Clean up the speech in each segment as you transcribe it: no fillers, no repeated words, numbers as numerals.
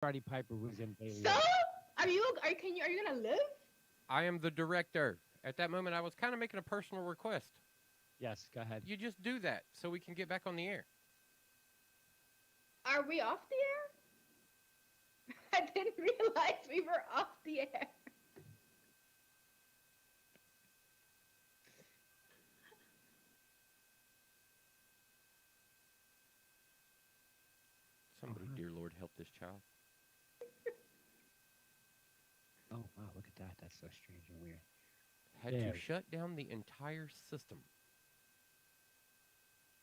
Roddy Piper was in Bailey. So, are you gonna live? I am the director. At that moment, I was kind of making a personal request. Yes, go ahead. You just do that so we can get back on the air. Are we off the air? I didn't realize we were off the air. Somebody, Uh-huh. dear Lord, help this child. Oh wow, look at that. That's so strange and weird. Had to There. shut down the entire system.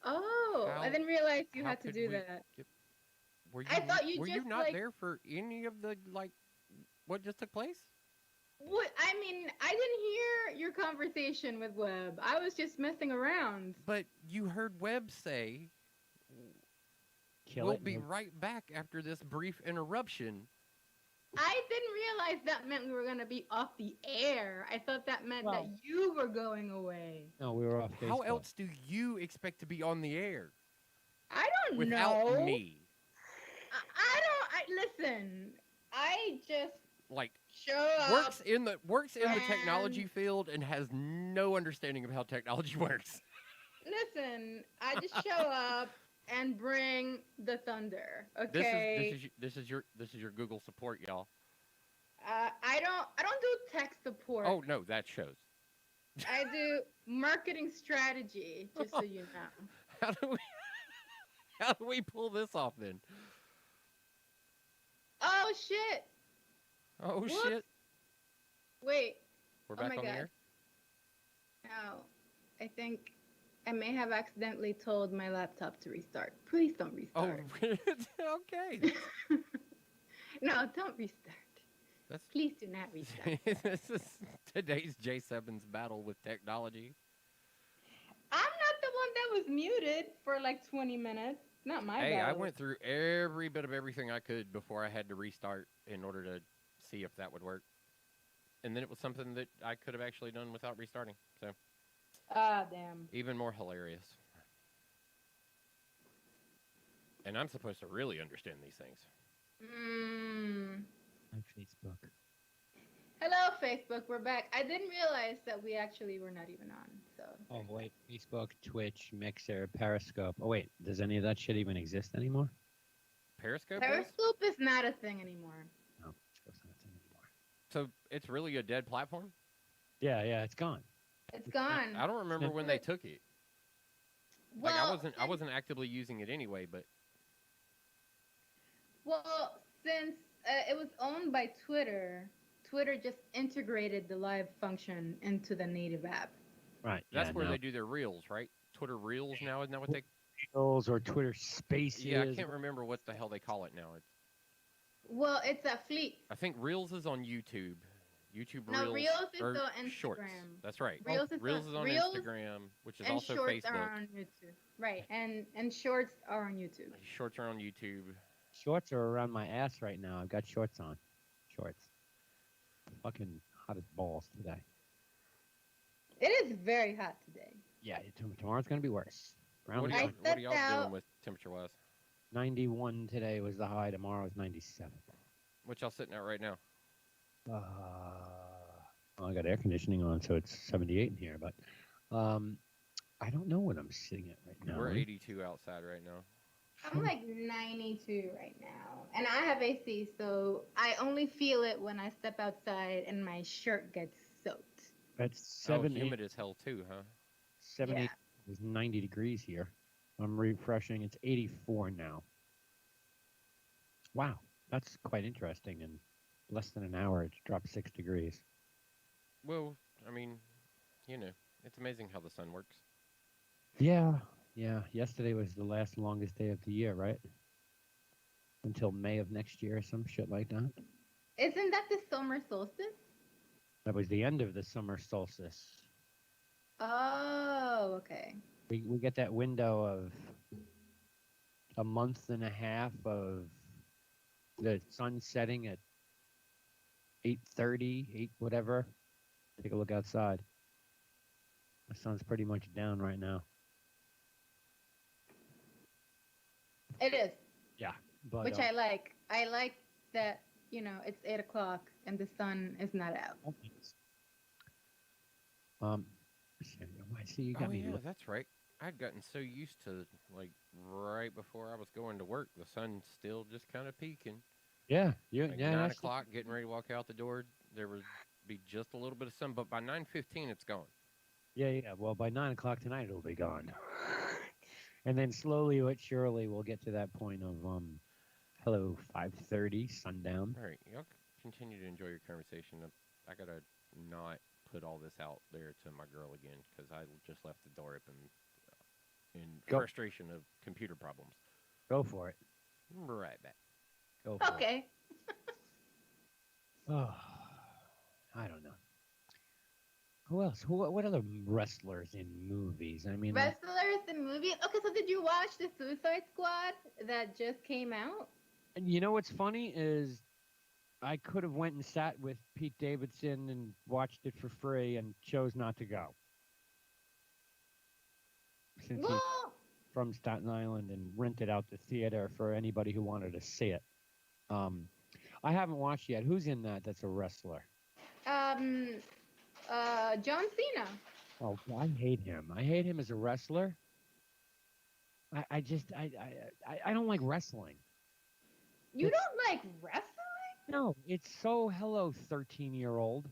Oh, I How didn't realize you how had to could do we that. get? Were I you thought you were you just not like there for any of the what just took place? what? I mean, I didn't hear your conversation with Webb. I was just messing around. But you heard Webb say, Kill "We'll it. be right back after this brief interruption." I didn't realize that meant we were gonna be off the air. I thought that meant that Well, you were going away. no, we were off How Facebook. else do you expect to be on the air I don't without know. me? I don't. Listen. I just Like show up works in the technology and field and has no understanding of how technology works. listen. I just show up and bring the thunder. This is this Okay. is this is your Google support, y'all. I don't do tech support. Oh no, that shows. I do marketing strategy. Just so you know. How do we how do we pull this off then? Oh shit. Oh Whoops. shit, Wait. we're Oh back my on the god. air. No. I think I may have accidentally told my laptop to restart. Please don't Oh, restart. okay. No, don't restart. That's Please do not restart. this is today's J7's battle with technology. I'm not the one that was muted for like 20 minutes. Not my Hey, I battle. went through every bit of everything I could before I had to restart in order to see if that would work. And then it was something that I could have actually done without restarting. So, Ah, damn. even more hilarious. And I'm supposed to really understand these things. Mm. On Facebook. Hello, Facebook. We're back. I didn't realize that we actually were not even on. So. Oh wait, Facebook, Twitch, Mixer, Periscope. Oh wait, does any of that shit even exist anymore? Periscope does? Periscope is not a thing anymore. No, Periscope's not a thing anymore. So it's really a dead platform? Yeah, it's gone. It's gone. I don't remember when they took it. Like Well, I wasn't actively using it anyway, but since it was owned by Twitter, Twitter just integrated the live function into the native app. Right. that's yeah, where no. they do their reels, right? Twitter Reels now, isn't that what they? Reels or Twitter Spaces. Yeah, I can't remember what the hell they call it now. Well, it's a fleet. I think Reels is on YouTube. YouTube No, Reels. Reels is or on Shorts. Instagram. That's right. Reels is Reels is on Reels Instagram, which is and also shorts Facebook. are on YouTube. Right, and shorts are on YouTube. Shorts are on YouTube. Shorts are around my ass right now. I've got shorts on. Shorts. Fucking hot as balls today. It is very hot today. Yeah, tomorrow's gonna be worse. Around What the are I y'all, sun. what are y'all stepped doing out. with temperature wise? 91 today was the high. Tomorrow is 97. What y'all sitting at right now? Well, I got air conditioning on, so it's 78 in here. But I don't know what I'm sitting at right now. We're 82 outside right now. I'm like 92 right now, and I have AC, so I only feel it when I step outside and my shirt gets soaked. That's Oh, 7, humid as hell too, huh? 7, Yeah. 8 is 90 degrees here. I'm refreshing. It's 84 now. Wow, that's quite interesting. In less than an hour, it dropped 6 degrees. Well, I mean, it's amazing how the sun works. Yeah. Yesterday was the last longest day of the year, right? Until May of next year, or some shit like that. Isn't that the summer solstice? That was the end of the summer solstice. Oh, okay. We get that window of a month and a half of the sun setting at 8:30, 8 whatever. Take a look outside. The sun's pretty much down right now. It is, Yeah, but which I like. I like that it's 8 o'clock and the sun is not out. Um, I see you got Oh me. yeah, that's right. I'd gotten so used to like right before I was going to work, the sun's still just kind of peaking. Yeah, Like yeah, nine that's the, o'clock, getting ready to walk out the door, there would be just a little bit of sun, but by 9:15, it's gone. yeah, yeah. Well, by 9 o'clock tonight, it'll be gone, and then slowly but surely, we'll get to that point of hello, 5:30 sundown. All right, y'all continue to enjoy your conversation. I gotta not put all this out there to my girl again because I just left the door open in Go, frustration of computer problems. go for it. Right back. Go for it. Okay. Oh, I don't know. Who else? What other wrestlers in movies? I mean, Wrestlers and movies. Okay, so did you watch the Suicide Squad that just came out? and you know what's funny is I could have went and sat with Pete Davidson and watched it for free and chose not to go since he's Well, from Staten Island and rented out the theater for anybody who wanted to see it. Um, I haven't watched yet. Who's in that? That's a wrestler. um, John Cena. Oh, I hate him. I hate him as a wrestler. I just I don't like wrestling. You It's don't like wrestling? no, it's so hello 13-year-old.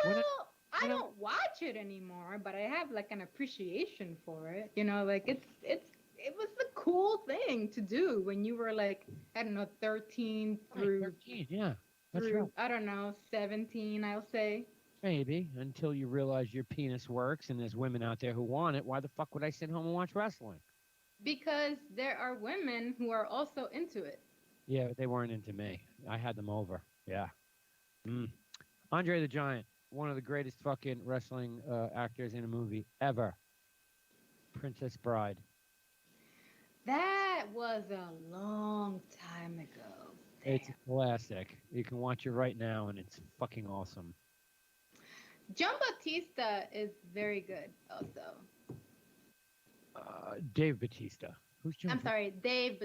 When I, Well, I when I'm don't watch it anymore, but I have like an appreciation for it. Like it was the cool thing to do when you were like, I don't know, 13 right, through 13, yeah. That's right. I don't know, 17, I'll say. Maybe until you realize your penis works and there's women out there who want it. Why the fuck would I sit home and watch wrestling? Because there are women who are also into it. Yeah, they weren't into me. I had them over. Yeah. Mm. Andre the Giant, one of the greatest fucking wrestling actors in a movie ever. Princess Bride. That was a long time ago. It's a Damn. classic. You can watch it right now, and it's fucking awesome. John Bautista is very good also. Dave Batista. Who's John? I'm sorry, Uh, Dave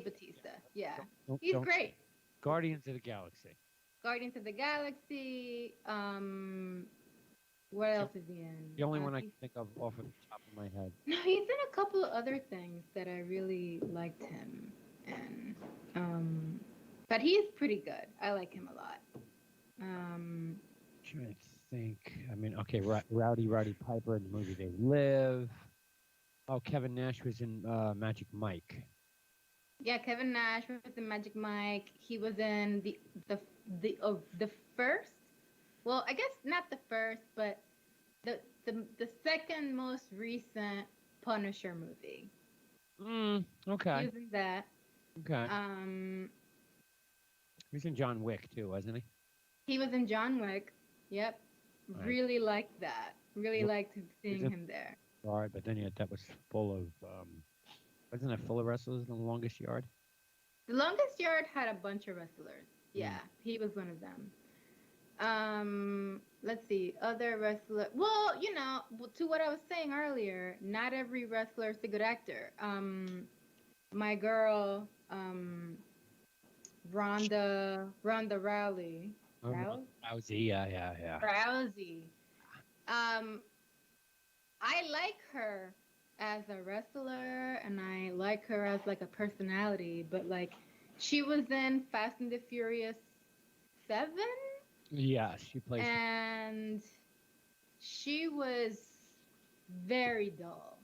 Bautista. Yeah. He's don't great. Guardians of the Galaxy. Guardians of the Galaxy. What So else is he in? the only one I can think of off of the top of my head. No, he's in a couple of other things that I really liked him in. But he's pretty good. I like him a lot. Trying to think. I mean, okay, Rowdy Piper in the movie They Live. Oh, Kevin Nash was in Magic Mike. Yeah, Kevin Nash was in Magic Mike. He was in the first. Well, I guess not the first, but the second most recent Punisher movie. He Okay. was in that. Okay. Um, He was in John Wick too, wasn't he? he was in John Wick. Yep. Right. Really liked that. Really Yep. liked seeing in- him there. All right, but then yeah, that was full of wasn't that full of wrestlers in the longest yard? The Longest Yard had a bunch of wrestlers. Yeah, Mm. he was one of them. Let's see, other wrestler. Well, to what I was saying earlier, not every wrestler is a good actor. My girl, Ronda Rowley, Rousey, yeah. Rousey. Um, I like her as a wrestler, and I like her as like a personality. But like, she was in Fast and the Furious 7, Yeah, she plays. and she was very dull.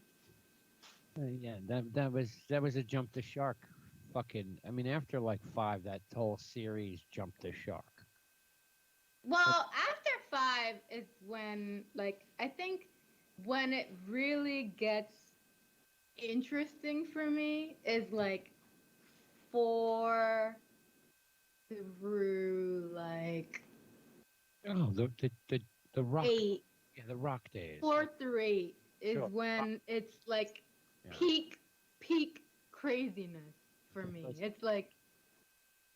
Yeah, that was a jump the shark. Fucking, I mean, after like 5, that whole series jumped the shark. Well, after 5 is when, like, I think when it really gets interesting for me is like 4 through like Oh, the rock, 8. yeah, the rock days. 4 through 8 is Sure. when it's like Yeah. peak craziness for me. That's- It's like,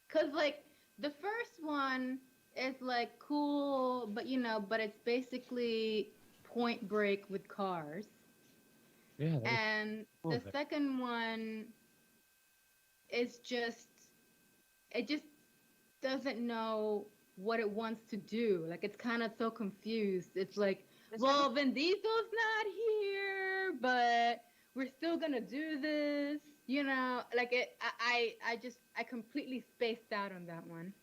cause like the first one is like cool, but but it's basically Point Break with cars. Yeah, that was And cool, the but second one is just it just doesn't know what it wants to do. Like it's kind of so confused. It's like, well, Vin Diesel's not here, but we're still gonna do this. You know, like it. I completely spaced out on that one.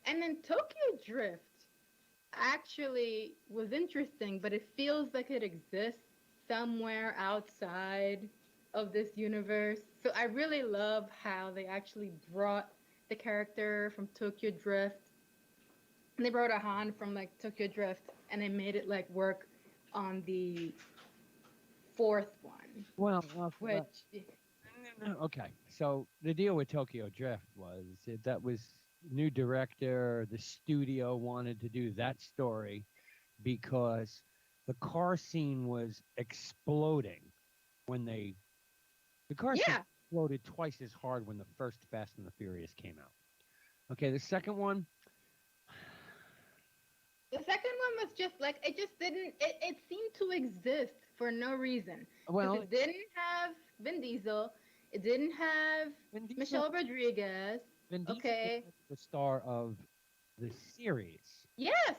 And then Tokyo Drift actually was interesting, but it feels like it exists somewhere outside of this universe. So I really love how they actually brought the character from Tokyo Drift, and they brought a Han from like Tokyo Drift, and they made it like work on the fourth one, Well, which okay. So the deal with Tokyo Drift was that was new director. The studio wanted to do that story because the car scene was exploding when the car scene yeah, exploded twice as hard when the first Fast and the Furious came out. Okay, the second one, the second one was just like it just didn't. It seemed to exist for no reason because well, it didn't have Vin Diesel, it didn't have Vin Diesel, Michelle Rodriguez. Vin Diesel Okay, was the star of the series. yes,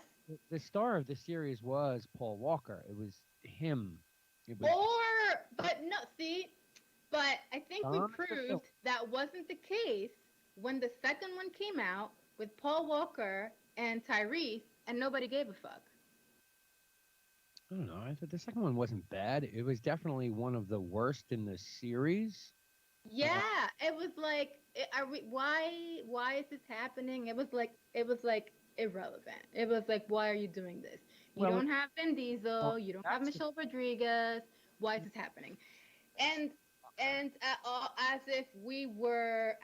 The star of the series was Paul Walker. It was him. It was but no, see, but I think we Don the Phil- proved that wasn't the case when the second one came out with Paul Walker and Tyrese, and nobody gave a fuck. I don't know. I thought the second one wasn't bad. It was definitely one of the worst in the series. Yeah, it was like, are we? Why is this happening? It was like irrelevant. It was like, why are you doing this? You Well, don't have Vin Diesel. You don't have that's Michelle Rodriguez. Why is this happening? And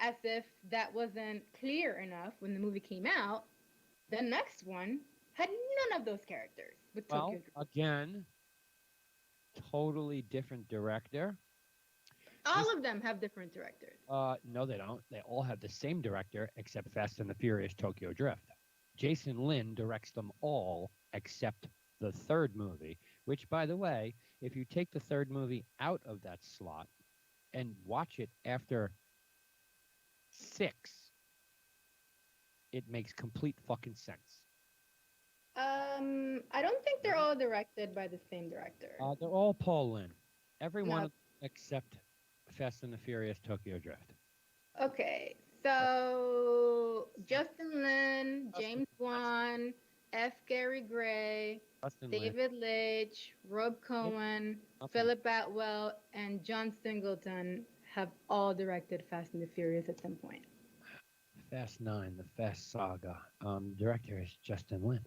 as if that wasn't clear enough when the movie came out, the next one had none of those characters with Tokyo Drift. again, totally different director. All of them have different directors. No, they don't. They all have the same director except Fast and the Furious Tokyo Drift. Jason Lin directs them all except the third movie, which, by the way, if you take the third movie out of that slot and watch it after 6, it makes complete fucking sense. I don't think they're all directed by the same director. They're all Paul Lin. Every one No. of them except Fast and the Furious Tokyo Drift. Okay, so Justin Lin, James Wan, F. Gary Gray, Justin Lin. David Leitch, Rob Cohen, Nothing. Philip Atwell, and John Singleton have all directed Fast and the Furious at some point. Fast 9, the Fast Saga. Director is Justin Lin.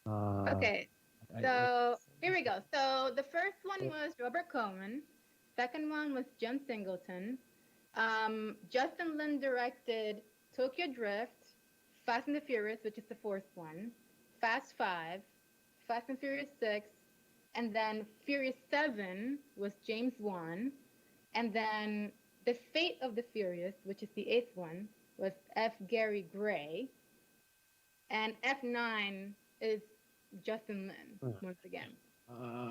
Okay, so here we go. So the first one was Robert Cohen. Second one was John Singleton. Justin Lin directed Tokyo Drift, Fast and the Furious, which is the fourth one, Fast 5, Fast and Furious 6, and then Furious 7 was James Wan, and then The Fate of the Furious, which is the eighth one, was F. Gary Gray, and F9 is Justin Lin once again.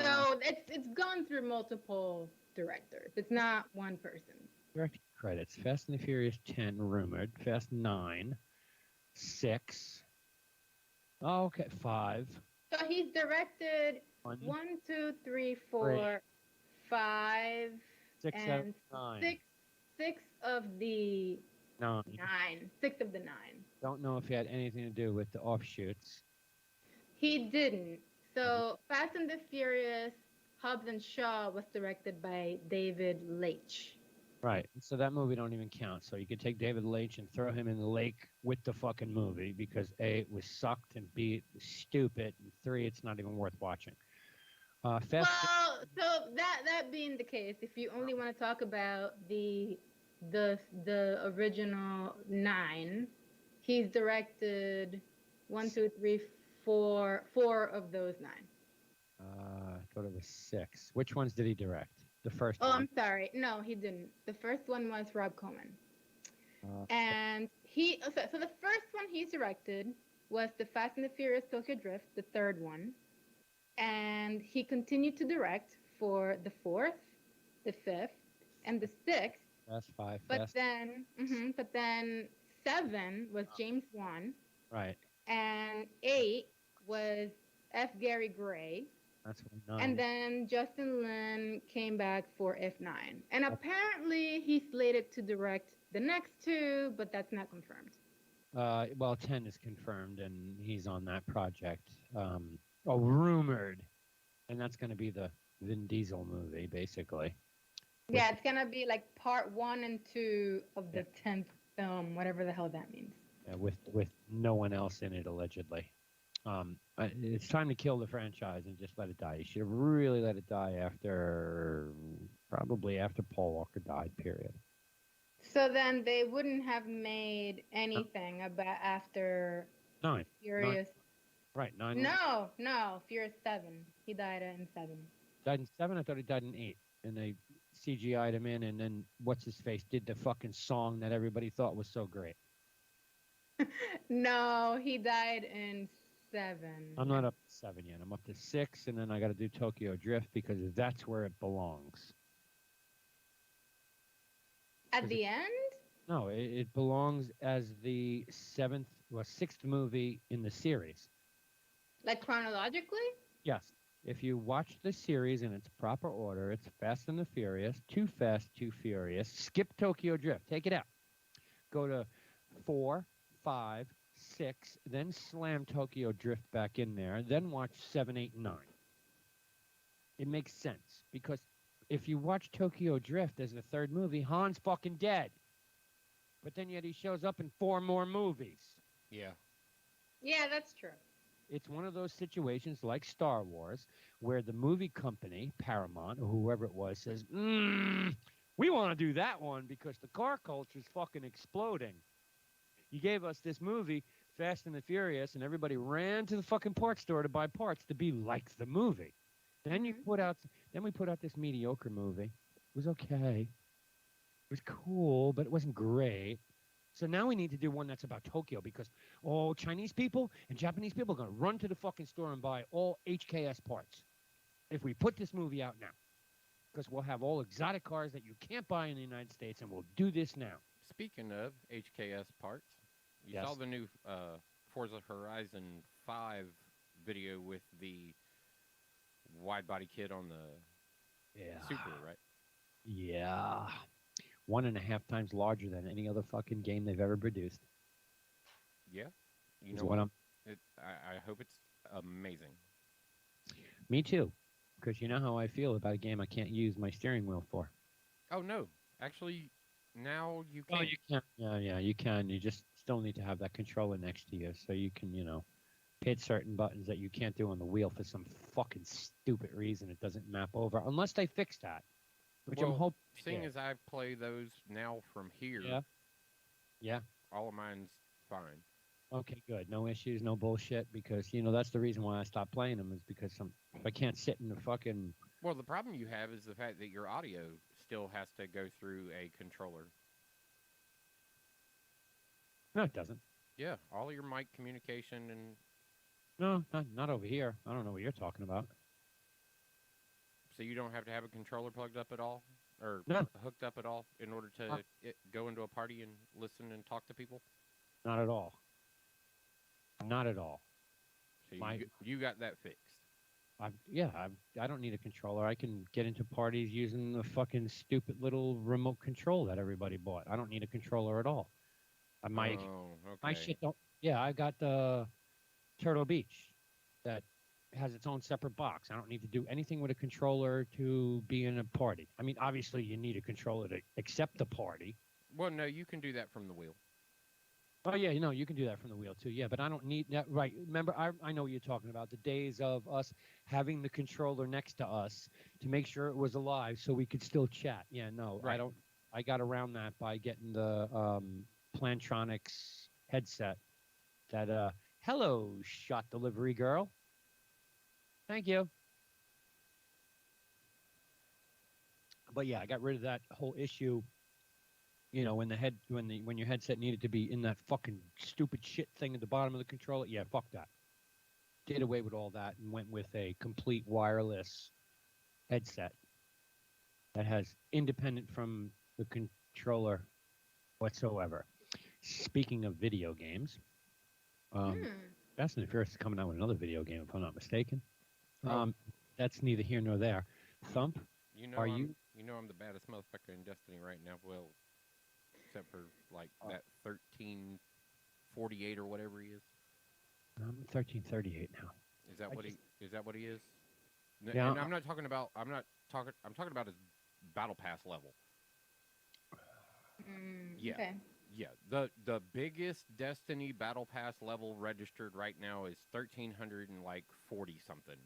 So it's gone through multiple directors. It's not one person. Directing credits: Fast and the Furious 10 rumored, Fast 9, 6. Oh, okay, 5. So he's directed 1, 1, 2, 3, 4, 5, 6, and 7, 9. six of the 9. 9. 6 of the 9. Don't know if he had anything to do with the offshoots. He didn't. So Fast and the Furious, Hobbs and Shaw was directed by David Leitch. Right. So that movie don't even count. So you could take David Leitch and throw him in the lake with the fucking movie because A, it was sucked, and B, it was stupid, and 3, it's not even worth watching. Fast. Well, so that being the case, if you only want to talk about the original 9, he's directed 1, 2, 3, 4 of those 9. I thought it was 6. Which ones did he direct? The first Oh, one. I'm sorry. No, he didn't. The first one was Rob Cohen. Uh, And so the first one he directed was the Fast and the Furious Tokyo Drift, the third one. And he continued to direct for the fourth, the fifth, and the sixth. Fast 5. But Fast. then 7 was James Wan, Right. and 8 was F. Gary Gray. That's what And 9. then Justin Lin came back for F9. And apparently he's slated to direct the next two, but that's not confirmed. Well, 10 is confirmed, and he's on that project. Oh, rumored, and that's going to be the Vin Diesel movie, basically. Yeah, it's gonna be like part 1 and 2 of Yeah. the 10th film, whatever the hell that means. With no one else in it, allegedly. It's time to kill the franchise and just let it die. You should have really let it die probably after Paul Walker died. Period. So then they wouldn't have made anything about after 9. Furious. Right. 9. No, Furious 7. He died in 7. Died in 7. I thought he died in 8, and they CGI'd him in, and then what's his face did the fucking song that everybody thought was so great. No, he died in 7. I'm not up to 7 yet. I'm up to 6, and then I got to do Tokyo Drift because that's where it belongs. At the end? No, it belongs as the 6th movie in the series. Like chronologically? Yes. If you watch the series in its proper order, it's Fast and the Furious, Too Fast, Too Furious. Skip Tokyo Drift. Take it out. Go to 4, 5, 6, then slam Tokyo Drift back in there, then watch 7, 8, and 9. It makes sense because if you watch Tokyo Drift as the third movie, Han's fucking dead. But then yet he shows up in 4 more movies. Yeah. Yeah, that's true. It's one of those situations like Star Wars where the movie company, Paramount or whoever it was, says, we want to do that one because the car culture is fucking exploding. You gave us this movie, Fast and the Furious, and everybody ran to the fucking parts store to buy parts to be like the movie. Then we put out this mediocre movie. It was okay. It was cool, but it wasn't great. So now we need to do one that's about Tokyo because all Chinese people and Japanese people are going to run to the fucking store and buy all HKS parts. If we put this movie out now, because we'll have all exotic cars that you can't buy in the United States, and we'll do this now. Speaking of HKS parts, you Yes. saw the new Forza Horizon 5 video with the wide body kit on the Subaru, right? Yeah. 1.5 times larger than any other fucking game they've ever produced. Yeah. You Is know what what? I hope it's amazing. Me too. Because you know how I feel about a game I can't use my steering wheel for. Oh, no. Actually, now you can. Oh, you can. Yeah, you can. You just still need to have that controller next to you so you can, hit certain buttons that you can't do on the wheel for some fucking stupid reason. It doesn't map over unless they fix that. Which I'm hoping. Seeing as I play those now from here, yeah, all of mine's fine. Okay, good. No issues, no bullshit. Because that's the reason why I stopped playing them is because if I can't sit in the fucking. Well, the problem you have is the fact that your audio still has to go through a controller. No, it doesn't. Yeah, all your mic communication and. No, not over here. I don't know what you're talking about. So you don't have to have a controller plugged up at all, or No. hooked up at all, in order to go into a party and listen and talk to people. Not at all. Not at all. So you got that fixed. I don't need a controller. I can get into parties using the fucking stupid little remote control that everybody bought. I don't need a controller at all. My shit don't. Yeah, I got the Turtle Beach that has its own separate box. I don't need to do anything with a controller to be in a party. I mean, obviously you need a controller to accept the party. Well, no, you can do that from the wheel. Oh, yeah, you can do that from the wheel, too. Yeah, but I don't need that. Right. Remember, I know what you're talking about, the days of us having the controller next to us to make sure it was alive so we could still chat. Yeah, no, right. I got around that by getting the Plantronics headset that, hello, shot delivery girl. Thank you. But, yeah, I got rid of that whole issue. When your headset needed to be in that fucking stupid shit thing at the bottom of the controller, yeah, fuck that. Did away with all that and went with a complete wireless headset that has independent from the controller whatsoever. Speaking of video games, um, Hmm. Fast and the Furious is coming out with another video game, if I'm not mistaken. Oh. That's neither here nor there. Thump, You know are I'm you? you know I'm the baddest motherfucker in Destiny right now. Well, except for like Uh, that 1348 or whatever he is. I'm 1338 now. Is that I what just, he is that what he is? yeah, And I'm talking about his battle pass level. Yeah. Okay. Yeah. The biggest Destiny battle pass level registered right now is 1300 and like 40 something.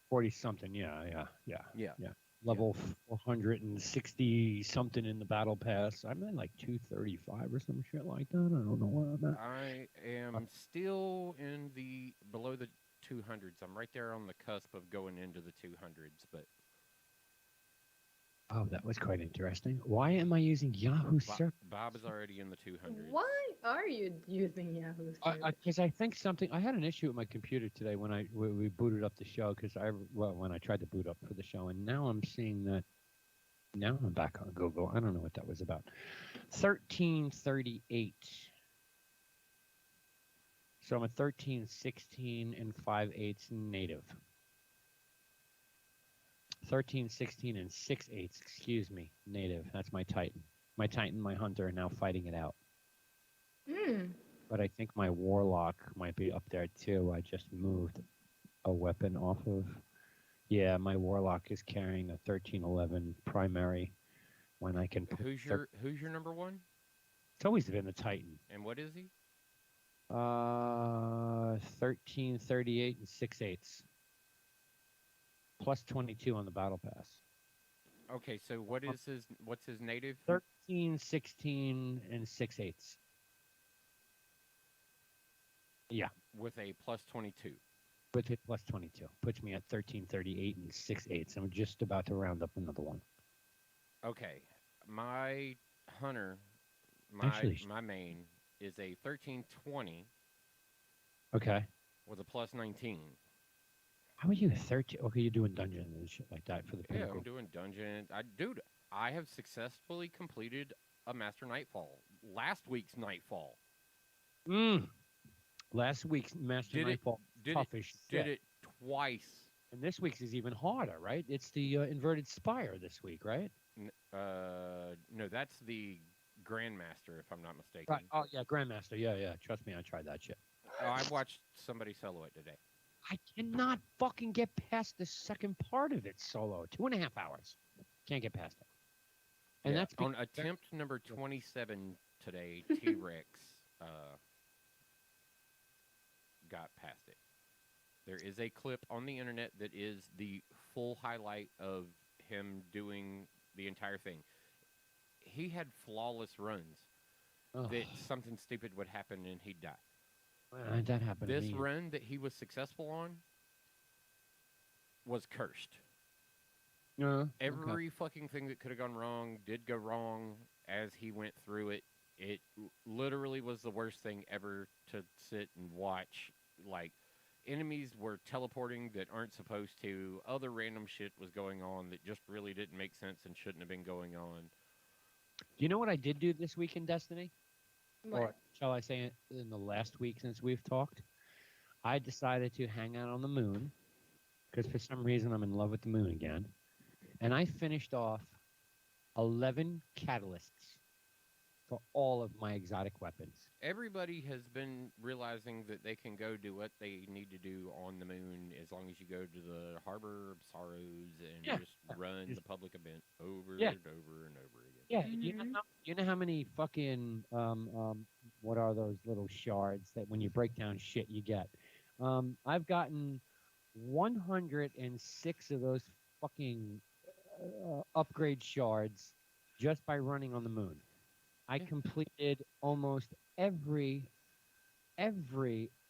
40 something. Yeah, yeah, yeah, Yeah. yeah. Yeah. Level 460 something in the battle pass. I'm at like 235 or some shit like that. I don't know where I'm at. I am still in the below the 200s. I'm right there on the cusp of going into the 200s, but Oh, that was quite interesting. Why am I using Yahoo search? Bob is already in the 200s. Why are you using Yahoo search? Because I think something. I had an issue with my computer today when we booted up the show. Because when I tried to boot up for the show, and now I'm seeing that. Now I'm back on Google. I don't know what that was about. 1338. So I'm a 1316 and 5/8 native. 1316 and 6/8. Excuse me, native. That's my Titan. My Titan, my Hunter are now fighting it out. Hmm. But I think my Warlock might be up there too. I just moved a weapon off of. Yeah, my Warlock is carrying a 1311 primary when I can put. Who's your number one? It's always been the Titan. And what is he? 1338 and 6/8 plus 22 on the battle pass. Okay, so what's his native? 13, 16, and 6/8. Yeah, With a plus 22. with it plus 22 puts me at 1338 and 6/8. I'm just about to round up another one. Okay. My hunter, Actually, my main is a 1320 okay. with a plus 19. How are you 13? Okay, you're doing dungeons and shit like that for the Yeah, pinnacle. I'm doing dungeon. I have successfully completed a Master Nightfall. Last week's Nightfall. Last week's Master Did it Nightfall did tough it as did shit. it twice. And this week's is even harder, right? It's the inverted spire this week, right? No, that's the Grandmaster, if I'm not mistaken. Right. Oh yeah, Grandmaster. Yeah, yeah. Trust me, I tried that shit. Oh, I watched somebody solo it today. I cannot fucking get past the second part of it solo. 2.5 hours. Can't get past it. And Yeah, that's on attempt number 27 today. T-Rex got past it. There is a clip on the internet that is the full highlight of him doing the entire thing. He had flawless runs. That something stupid would happen and he'd die. That happened to This me. run that he was successful on was cursed. Every fucking thing that could have gone wrong did go wrong as he went through it. It literally was the worst thing ever to sit and watch. Like, enemies were teleporting that aren't supposed to. Other random shit was going on that just really didn't make sense and shouldn't have been going on. Do you know what I did do this week in Destiny? What? Or shall I say it in the last week since we've talked? I decided to hang out on the moon because for some reason I'm in love with the moon again. And I finished off 11 catalysts for all of my exotic weapons. Everybody has been realizing that they can go do what they need to do on the moon as long as you go to the Harbor of Sorrows and just run the public event over and over and over again. Yeah, you know how many fucking what are those little shards that when you break down shit you get? I've gotten 106 of those fucking upgrade shards just by running on the moon. I completed almost every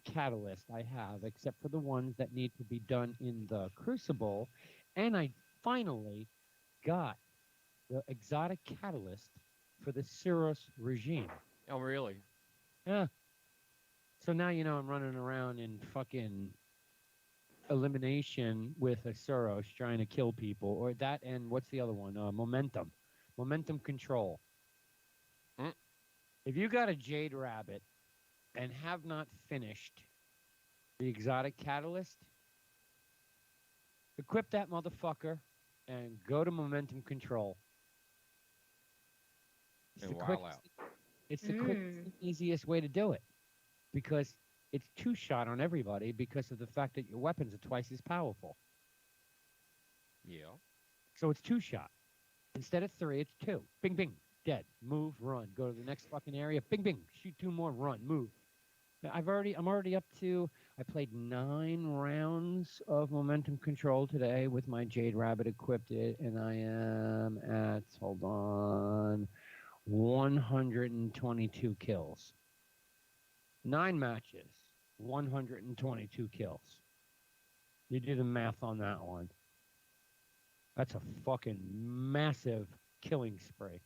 catalyst I have except for the ones that need to be done in the Crucible, and I finally got the exotic catalyst for the Cyros regime. Oh, really? Yeah. So now you know I'm running around in fucking elimination with a Cyros trying to kill people, or that, and what's the other one? Momentum control. If you got a Jade Rabbit and have not finished the exotic catalyst, equip that motherfucker and go to momentum control. It's And the while quickest. out. It's the quickest and easiest way to do it because it's two shot on everybody because of the fact that your weapons are twice as powerful. Yeah. So it's two shot. Instead of three, it's two. Bing, bing, dead. Move, run. Go to the next fucking area. Bing, bing. Shoot two more. Run. Move. I'm already up to. I played 9 rounds of momentum control today with my Jade Rabbit equipped, and I am at hold on 122 kills. 9 matches, 122 kills. You do the math on that one. That's a fucking massive killing spree.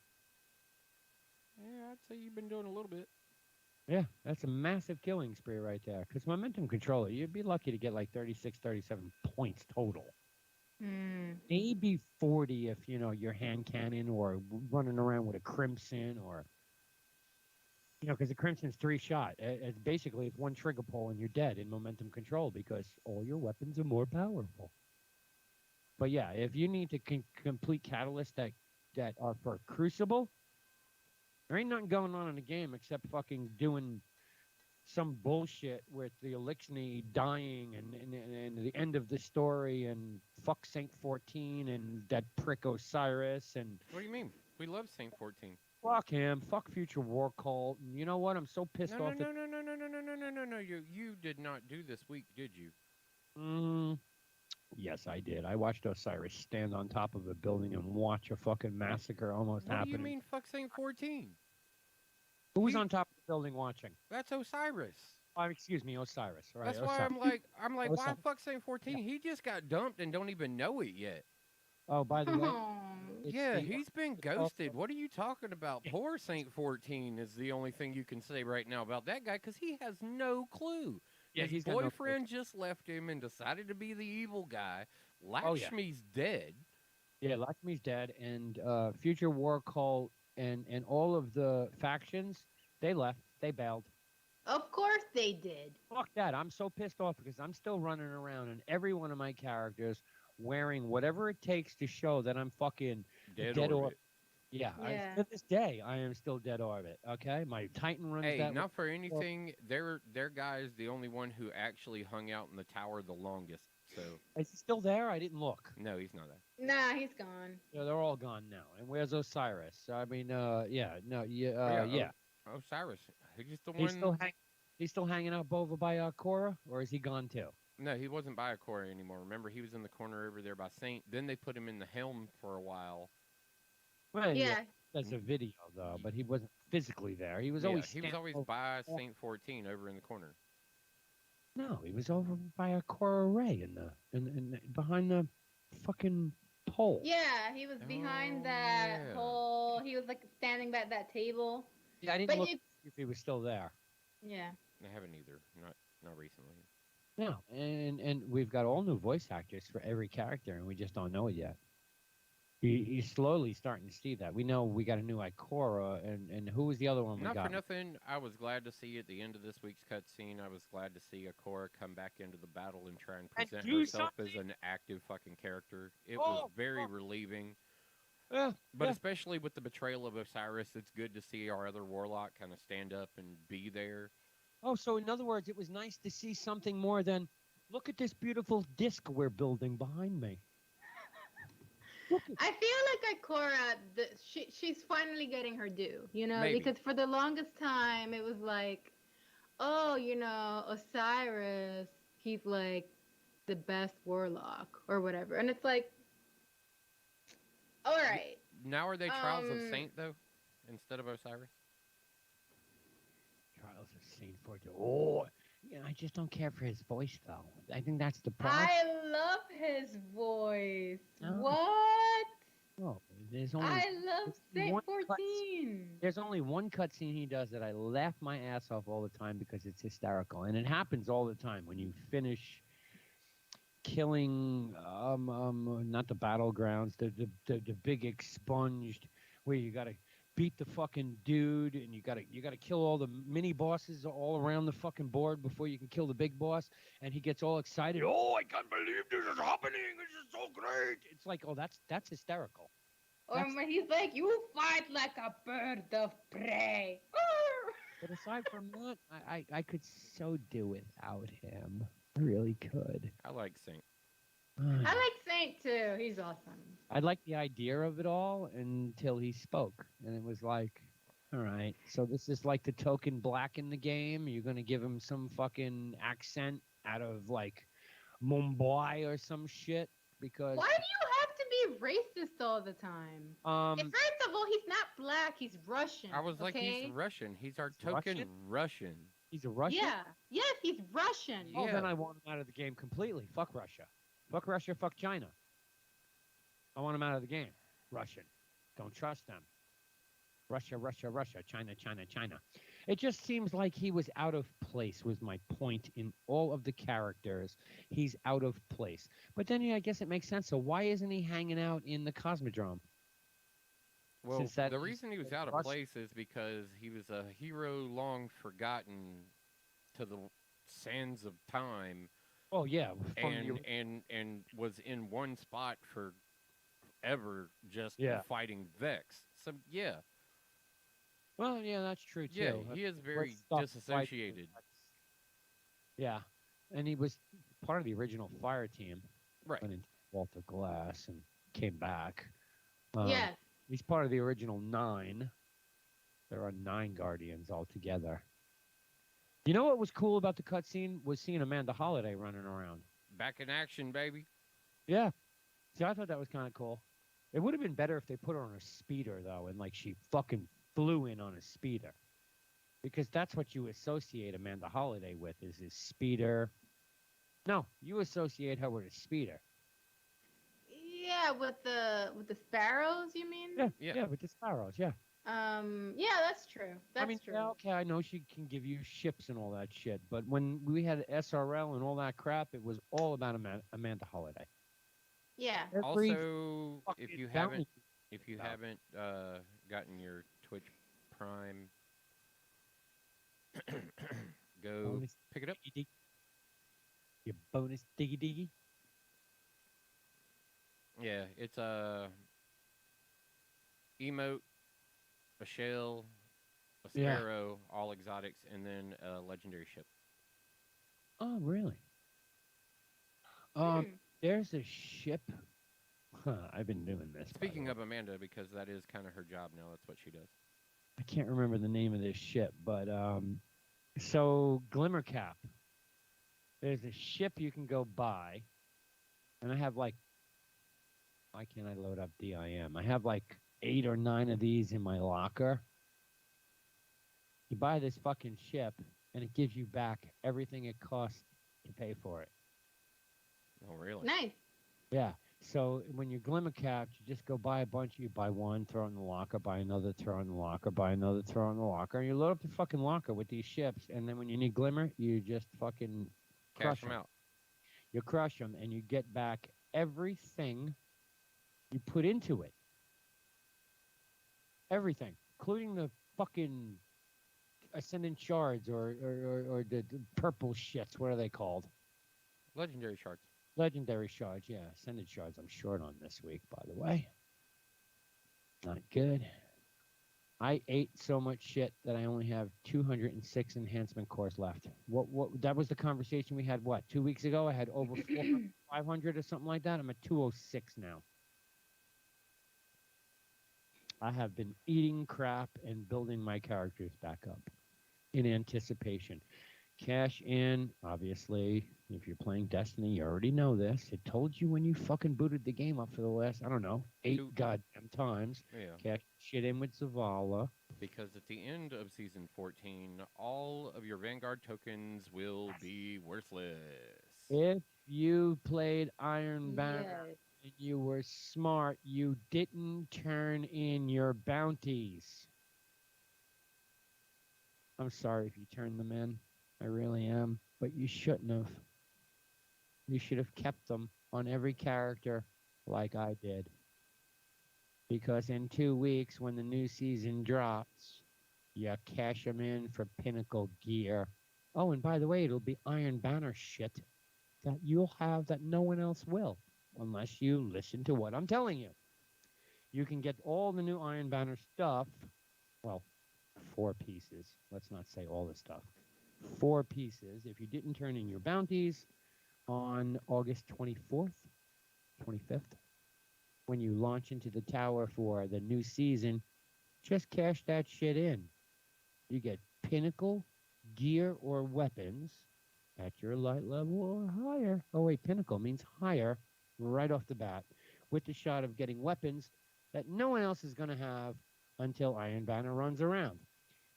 Yeah, I'd say you've been doing a little bit. Yeah, that's a massive killing spree right there. Because momentum controller, you'd be lucky to get like 36, 37 points total. Maybe 40 if, your hand cannon or running around with a crimson or, because the crimson's 3 shot. It's basically it's one trigger pull and you're dead in momentum control because all your weapons are more powerful. But yeah, if you need to complete catalysts that are for Crucible, there ain't nothing going on in the game except fucking doing some bullshit with the Elixni dying and the end of the story and fuck Saint 14 and that prick Osiris and What do you mean? We love Saint 14. fuck him, fuck Future War Cult. And you know what? I'm so pissed No, off no, no, no, no, no, no, no, no, no, no. You did not do this week, did you? Yes, I did. I watched Osiris stand on top of a building and watch a fucking massacre almost What happen. do you mean, fuck Saint 14? Who was on top of the building watching? That's Osiris. Excuse me, Osiris. Right. That's why I'm like, why Osiris. fuck Saint 14? He just got dumped and don't even know it yet. Oh, by the way, Yeah, he's been ghosted. What are you talking about? Poor Saint 14 is the only thing you can say right now about that guy because he has no clue. Yeah, His boyfriend just left him and decided to be the evil guy. Lakshmi's dead. Yeah, Lakshmi's dead, and Future War Cult and all of the factions, they left. They bailed. Of course they did. Fuck that. I'm so pissed off because I'm still running around and every one of my characters wearing whatever it takes to show that I'm fucking Dead orbit. orbit. Yeah, Yeah. to this day, I am still dead orbit. Okay, my Titan runs Hey, that. not for anything, their guy is the only one who actually hung out in the tower the longest. So Is he still there? I didn't look. no, he's not there. Nah, he's gone. Yeah, they're all gone now. And where's Osiris? I mean, yeah. Osiris. He's the He's one. he's still hanging out over by Korra, or is he gone too? No, he wasn't by a core anymore. Remember, he was in the corner over there by Saint. Then they put him in the helm for a while. Well, Yeah. that's a video though, but he wasn't physically there. He was Yeah, always he was always over- by Saint 14 over in the corner. No, he was over by a Korra Ray in behind the fucking pole. Yeah, he was behind that whole. He was like standing by that table. Yeah, I didn't But look you- if he was still there. Yeah. I haven't either. Not recently. No, and we've got all new voice actors for every character, and we just don't know it yet. He's slowly starting to see that. We know we got a new Ikora, and who was the other one we Not got? for nothing, I was glad to see at the end of this week's cutscene, I was glad to see Akora come back into the battle and try and present do herself as something. an active fucking character. It was very relieving. Yeah, But yeah. especially with the betrayal of Osiris, it's good to see our other warlock kind of stand up and be there. Oh, so in other words, it was nice to see something more than, look at this beautiful disc we're building behind me. I feel like Ikora, she's finally getting her due, Maybe. because for the longest time it was like, oh, Osiris, he's like the best warlock or whatever, and it's like, all right. Now are they Trials of Um, Saint, though, instead of Osiris? Trials of Saint 14. Oh, yeah, I just don't care for his voice, though. I think that's the problem. I love his voice. Oh. What? Oh, there's only I love there's Saint one 14. There's only one cutscene he does that I laugh my ass off all the time because it's hysterical, and it happens all the time when you finish killing not the battlegrounds, the big expunged where you got to beat the fucking dude, and you gotta kill all the mini bosses all around the fucking board before you can kill the big boss. And he gets all excited. Oh, I can't believe this is happening! This is so great! It's like, oh, that's hysterical. Or That's when he's like, "You fight like a bird of prey." But aside from that, I could so do without him. I really could. I like Saint. I like Saint too. He's awesome. I like the idea of it all until he spoke, and it was like, all right, so this is like the token black in the game. You're gonna give him some fucking accent out of like Mumbai or some shit because Why do you have to be racist all the time? And first of all, he's not black. He's Russian. I was like, okay? he's Russian. He's our He's token Russian? Russian. he's a Russian. Yeah. Yes, he's Russian. Oh, then Yeah. I want him out of the game completely. Fuck Russia. Fuck Russia. Fuck China. I want him out of the game. Russian. Don't trust them. Russia, Russia, Russia. China, China, China. It just seems like he was out of place, was my point in all of the characters. He's out of place. But then, yeah, I guess it makes sense. So why isn't he hanging out in the Cosmodrome? Well, Since that the is reason he was the out of Russian- place is because he was a hero long forgotten to the sands of time, Oh, yeah. From the, and was in one spot for ever, just Yeah. fighting Vex. So yeah, well, yeah, that's true, too. yeah, he is very Let's stop disassociated. fighting. Yeah. And he was part of the original fire team. Right. Went into Walter Glass and came back. Um, Yes. He's part of the original 9. There are 9 Guardians altogether. You know what was cool about the cutscene was seeing Amanda Holliday running around. Back in action, baby. Yeah. See, I thought that was kind of cool. It would have been better if they put her on a speeder, though, and like she fucking flew in on a speeder. Because that's what you associate Amanda Holliday with is his speeder. No, you associate her with a speeder. Yeah, with the sparrows, you mean? Yeah, Yeah. yeah, with the sparrows, yeah. Yeah, that's true. That's I mean, true. yeah, okay, I know she can give you ships and all that shit, but when we had SRL and all that crap, it was all about Amanda Holliday. Yeah. Every Also, if fucking you bounty- haven't gotten your Twitch Prime, go bonus pick it up. diggy diggy. Your bonus diggy diggy. Yeah, it's a emote, a shell, a Yeah. sparrow, all exotics, and then a legendary ship. Oh, really? Hmm. There's a ship. I've been doing this. by the Speaking way. of Amanda, because that is kind of her job now. That's what she does. I can't remember the name of this ship, but so Glimmercap. There's a ship you can go buy, and I have like, why can't I load up DIM? I have like 8 or 9 of these in my locker. You buy this fucking ship, and it gives you back everything it costs to pay for it. Oh, really? Nice. Yeah. So when you're glimmer capped, you just go buy a bunch. You buy one, throw in the locker, buy another, throw in the locker, buy another, throw in the locker, and you load up the fucking locker with these ships. And then when you need glimmer, you just fucking Cash crush them out. You crush them, and you get back everything you put into it. Everything, including the fucking ascendant shards or the purple shits. What are they called? Legendary shards. Legendary shards, yeah. Ascended shards I'm short on this week, by the way. Not good. I ate so much shit that I only have 206 enhancement cores left. What that was the conversation we had, what, 2 weeks ago? I had over 400, 500 or something like that. I'm at 206 now. I have been eating crap and building my characters back up in anticipation. Cash in, obviously. If you're playing Destiny, you already know this. It told you when you fucking booted the game up for the last, I don't know, 8 Two- goddamn times. Yeah. Cash shit in with Zavala. Because at the end of season 14, all of your Vanguard tokens will be worthless. If you played Iron Banner Yes. and you were smart, you didn't turn in your bounties. I'm sorry if you turned them in. I really am. But you shouldn't have. You should have kept them on every character like I did. because in 2 weeks, when the new season drops, you cash them in for Pinnacle gear. Oh, and by the way, it'll be Iron Banner shit that you'll have that no one else will, unless you listen to what I'm telling you. You can get all the new Iron Banner stuff. Well, 4 pieces. Let's not say all the stuff. 4 pieces. If you didn't turn in your bounties on August 24th, 25th, when you launch into the tower for the new season, just cash that shit in. You get pinnacle, gear, or weapons at your light level or higher. Oh, wait, pinnacle means higher right off the bat, with the shot of getting weapons that no one else is going to have until Iron Banner runs around.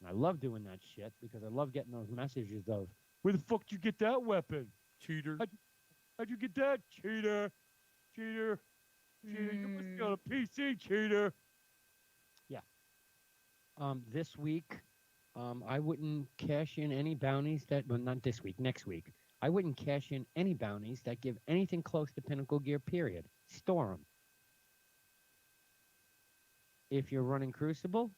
And I love doing that shit because I love getting those messages of, where the fuck did you get that weapon? Cheater. How'd you get that? Cheater. Cheater. Cheater. You must be on Mm. a PC, cheater. Yeah. This week, I wouldn't cash in any bounties that, well, not this week, next week. I wouldn't cash in any bounties that give anything close to Pinnacle Gear, period. Store them. If you're running Crucible,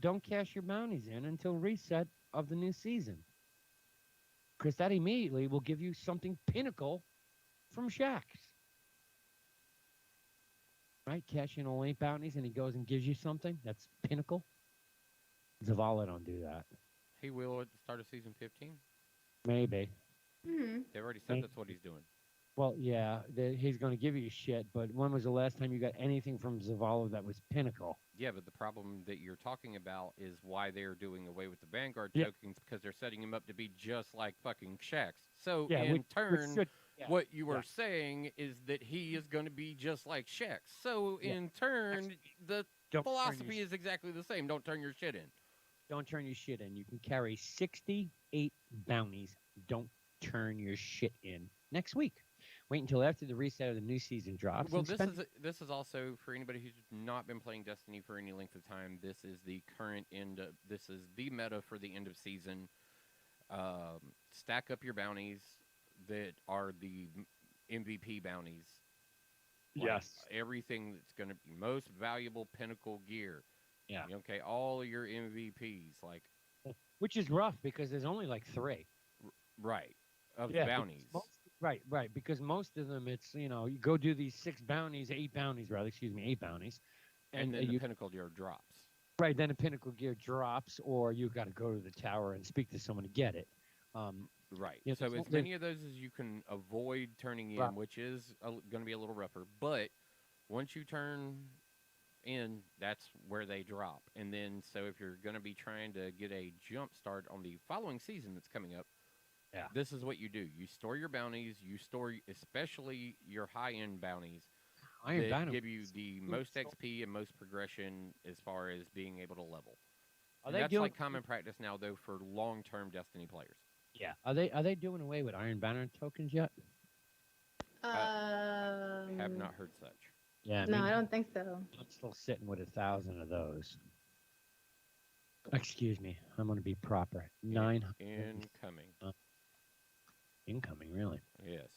don't cash your bounties in until reset of the new season. Because that immediately will give you something Pinnacle from Shaxx. Right? Cash in all 8 bounties and he goes and gives you something that's Pinnacle. Zavala don't do that. He will at the start of season 15. Maybe. Mm. They already said Maybe. that's what he's doing. Well, yeah, he's going to give you shit, but when was the last time you got anything from Zavala that was Pinnacle? Yeah, but the problem that you're talking about is why they're doing away with the Vanguard Yeah. tokens because they're setting him up to be just like fucking Shaxx. So Yeah, in which turn, should, yeah, what you are yeah. saying is that he is going to be just like Shaxx. So Yeah. in turn, the Don't turn philosophy your, is exactly the same. Don't turn your shit in. don't turn your shit in. You can carry 68 bounties. Don't turn your shit in next week. Wait until after the reset of the new season drops. Well, and spend, this is also for anybody who's not been playing Destiny for any length of time. This is the current end. This is the meta for the end of season. Stack up your bounties that are the MVP bounties. Like yes. everything that's going to be most valuable pinnacle gear. Yeah. Okay, all of your MVPs, like Which is rough because there's only like 3. right of the Yeah. because bounties. right. Because most of them, it's, you go do these 6 bounties, 8 bounties, rather, excuse me, 8 bounties. And then the you, pinnacle gear drops. right, then the pinnacle gear drops, or you got to go to the tower and speak to someone to get it. Right. Yeah, So there's as no- many of those as you can avoid turning in, Right. which is going to be a little rougher. But once you turn in, that's where they drop. And then, so if you're going to be trying to get a jump start on the following season that's coming up, Yeah. this is what you do. You store your bounties. You store especially your high-end bounties Iron that Banner. give you the most so- XP and most progression as far as being able to level. Are And they that's doing? like common practice now, though, for long-term Destiny players. Yeah. Are they doing away with Iron Banner tokens yet? Have Um, not heard such. Yeah. no, I don't think so. I'm still sitting with 1,000 of those. Excuse me. I'm going to be proper. 900 Incoming. incoming. Really? Yes.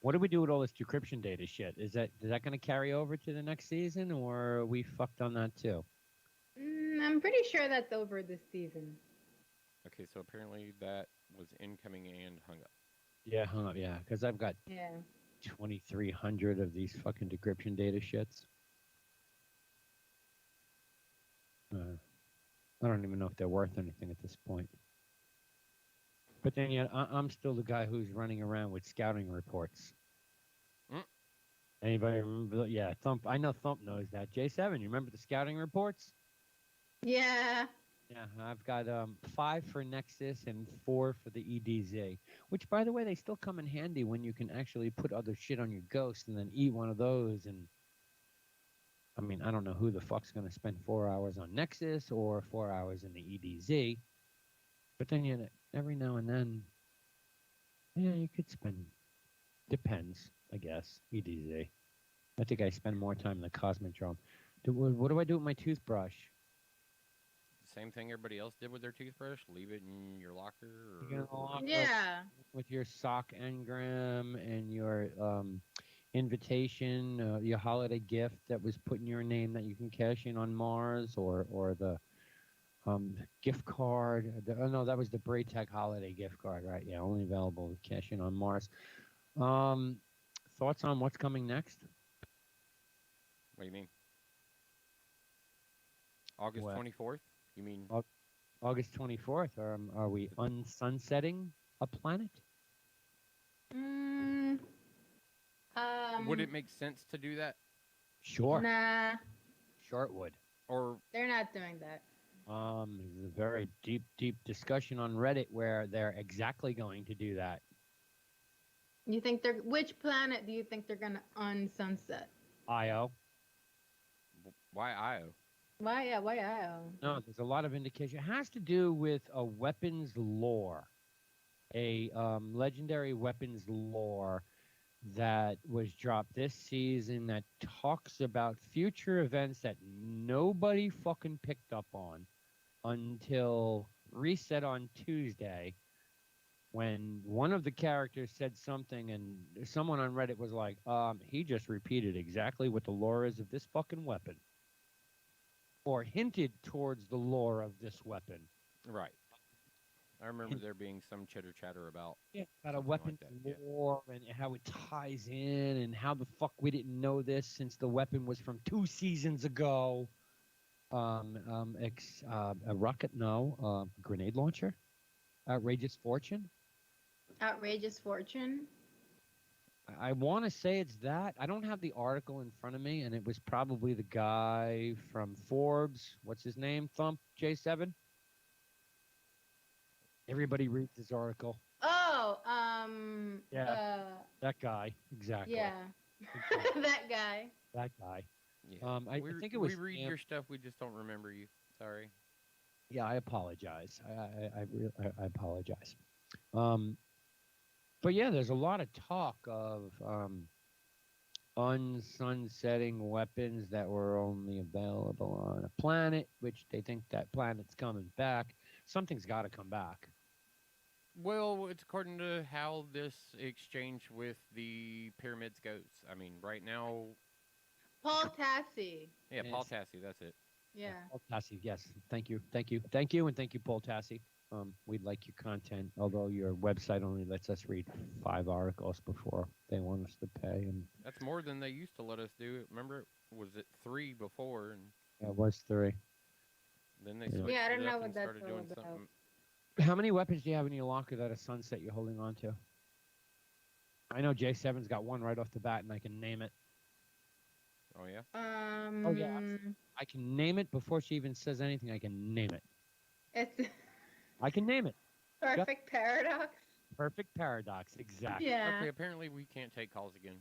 What do we do with all this decryption data shit? Is that going to carry over to the next season, or are we fucked on that too? I'm pretty sure that's over this season. Okay, so apparently that was incoming and hung up. Yeah, hung up. Yeah, because I've got Yeah. 2,300 of these fucking decryption data shits. I don't even know if they're worth anything at this point. But then, yeah, I'm still the guy who's running around with scouting reports. Mm. Anybody remember? Yeah, Thump. I know Thump knows that. J7, you remember the scouting reports? Yeah. Yeah, I've got 5 for Nexus and 4 for the EDZ. Which, by the way, they still come in handy when you can actually put other shit on your Ghost and then eat one of those. And I mean, I don't know who the fuck's going to spend 4 hours on Nexus or 4 hours in the EDZ. But then, every now and then, yeah, you could spend. Depends, I guess. EDZ. I think I spend more time in the Cosmodrome. What do I do with my toothbrush? Same thing everybody else did with their toothbrush. Leave it in your locker. You Or, know, lock up Yeah. with your sock engram and your invitation, your holiday gift that was put in your name that you can cash in on Mars, or the gift card. Oh no, that was the Braytech holiday gift card, right? Yeah, only available to cash in on Mars. Um, Thoughts on what's coming next? What do you mean? August Well, 24th? You mean Au- August 24th. Are we unsunsetting a planet? Mm, would it um, make sense to do that? Sure, nah, sure it would. Or they're not doing that. There's a very deep, deep discussion on Reddit where they're exactly going to do that. You think they're which planet do you think they're gonna unsunset? Io. why Io? Why? Yeah, why? Oh. No, there's a lot of indication. It has to do with a weapons lore, a legendary weapons lore that was dropped this season that talks about future events that nobody fucking picked up on until Reset on Tuesday, when one of the characters said something and someone on Reddit was like, he just repeated exactly what the lore is of this fucking weapon, or hinted towards the lore of this weapon. Right. I remember there being some chitter chatter about Yeah, about a something like weapons that. Yeah. lore and how it ties in, and how the fuck we didn't know this since the weapon was from 2 seasons ago. A rocket, no, grenade launcher, outrageous fortune. Outrageous fortune. I want to say it's that. I don't have the article in front of me, and it was probably the guy from Forbes. What's his name? Thump J7. Everybody reads his article. Oh, Yeah, that guy. Exactly. yeah, Exactly. that guy. That guy. Yeah. I think it was. we read your stuff, we just don't remember you. Sorry. Yeah, I apologize. I apologize. Um, but yeah, there's a lot of talk of unsunsetting weapons that were only available on a planet, which they think that planet's coming back. Something's got to come back. Well, it's according to how this exchange with the pyramids goes. I mean, right now, Paul Tassi. yeah, Paul Yes. Tassi, that's it. Yeah. Paul Tassi, yes. Thank you. Thank you. Thank you. And thank you, Paul Tassi. We'd like your content, although your website only lets us read 5 articles before they want us to pay. And That's more than they used to let us do. Remember, was it 3 before, and it was 3. then they Yeah. switched Yeah, I don't it know up what and that's started all doing about. something. How many weapons do you have in your locker that are sunset you're holding on to? I know J7's got one right off the bat, and I can name it. Oh yeah. Oh, yeah. I can name it before she even says anything. I can name it. It's I can name it. perfect paradox. Perfect paradox. Exactly. Yeah. Okay, apparently we can't take calls again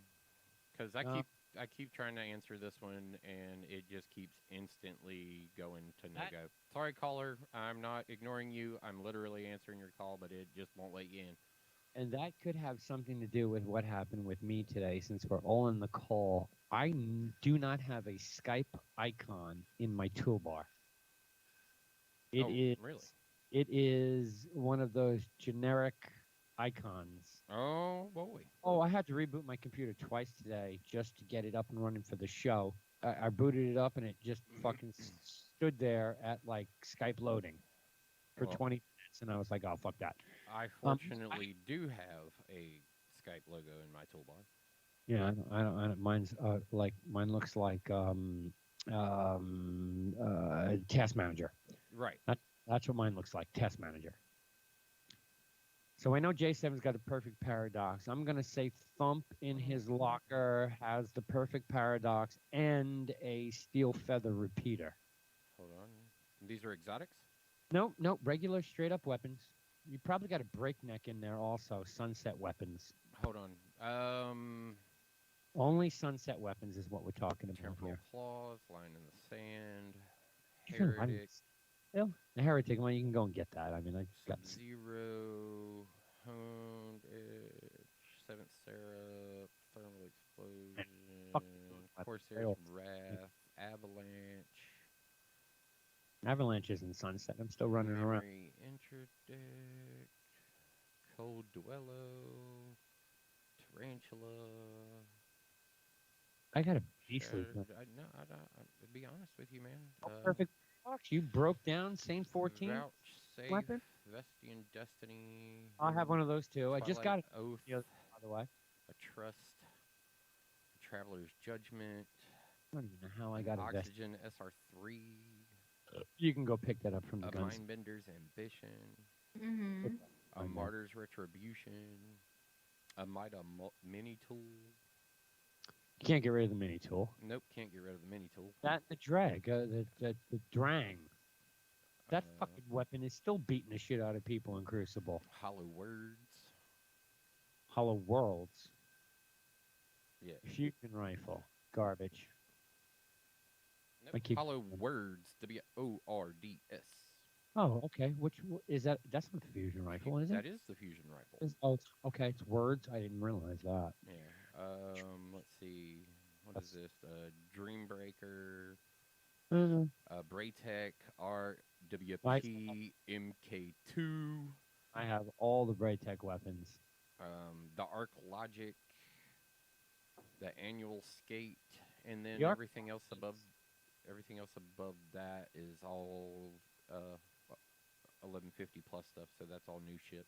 because No. I keep trying to answer this one and it just keeps instantly going to no go. Sorry, caller. I'm not ignoring you. I'm literally answering your call, but it just won't let you in. And that could have something to do with what happened with me today, since we're all in the call. I do not have a Skype icon in my toolbar. It is Really? It is one of those generic icons. Oh boy. Oh, I had to reboot my computer twice today just to get it up and running for the show. I booted it up and it just fucking stood there at like Skype loading for Well, 20 minutes, and I was like, "Oh, fuck that." I fortunately do have a Skype logo in my toolbar. Yeah, I don't. Mine's like mine looks like Task Manager. Right. That's what mine looks like, Task Manager. So I know J7's got a perfect paradox. I'm gonna say Thump in his locker has the perfect paradox and a steel feather repeater. Hold on. These are exotics? No, regular straight up weapons. You probably got a breakneck in there also. Sunset weapons. Hold on. Only sunset weapons is what we're talking about Temporal here. claws, line in the sand, Even mine heretic, is- Still, the heretic one, you can go and get that. I mean, I got Sub-Zero, honed edge, seventh Seraph, thermal explosion, fuck. Corsair's wrath, avalanche, avalanches and sunset. I'm still running around. memory interdict, cold duello, tarantula, I got a beastly gun. No, to be honest with you, man. Oh, perfect. Fox, you broke down Saint 14 Vouchsafe, weapon. Vestian Destiny, I have one of those too. I just Twilight got it Oath, the other, by the way. a Trust, a Traveler's Judgment, I don't even know how I an got a vest. Oxygen SR3, You can go pick that up from the a guns. Mindbender's Ambition, Mm-hmm. a Martyr's Retribution, a Mida Mini Tool. You can't get rid of the mini tool. Nope, can't get rid of the Mini Tool. That the drag, the drang. That Uh, fucking weapon is still beating the shit out of people in Crucible. Hollow Words. Hollow Worlds. Yeah. Fusion rifle. Garbage. Nope. I keep. Hollow Words. WORDS. Oh, okay. Is that? That's not the fusion rifle, is it? That is the fusion rifle. Okay. It's words. I didn't realize that. Yeah. Let's see. What is this? Dreambreaker. Braytech RWP MK2. I have all the Braytech weapons. The Arc Logic. The Annual Skate, and then The everything else above that is all 1150 plus stuff. So that's all new shit.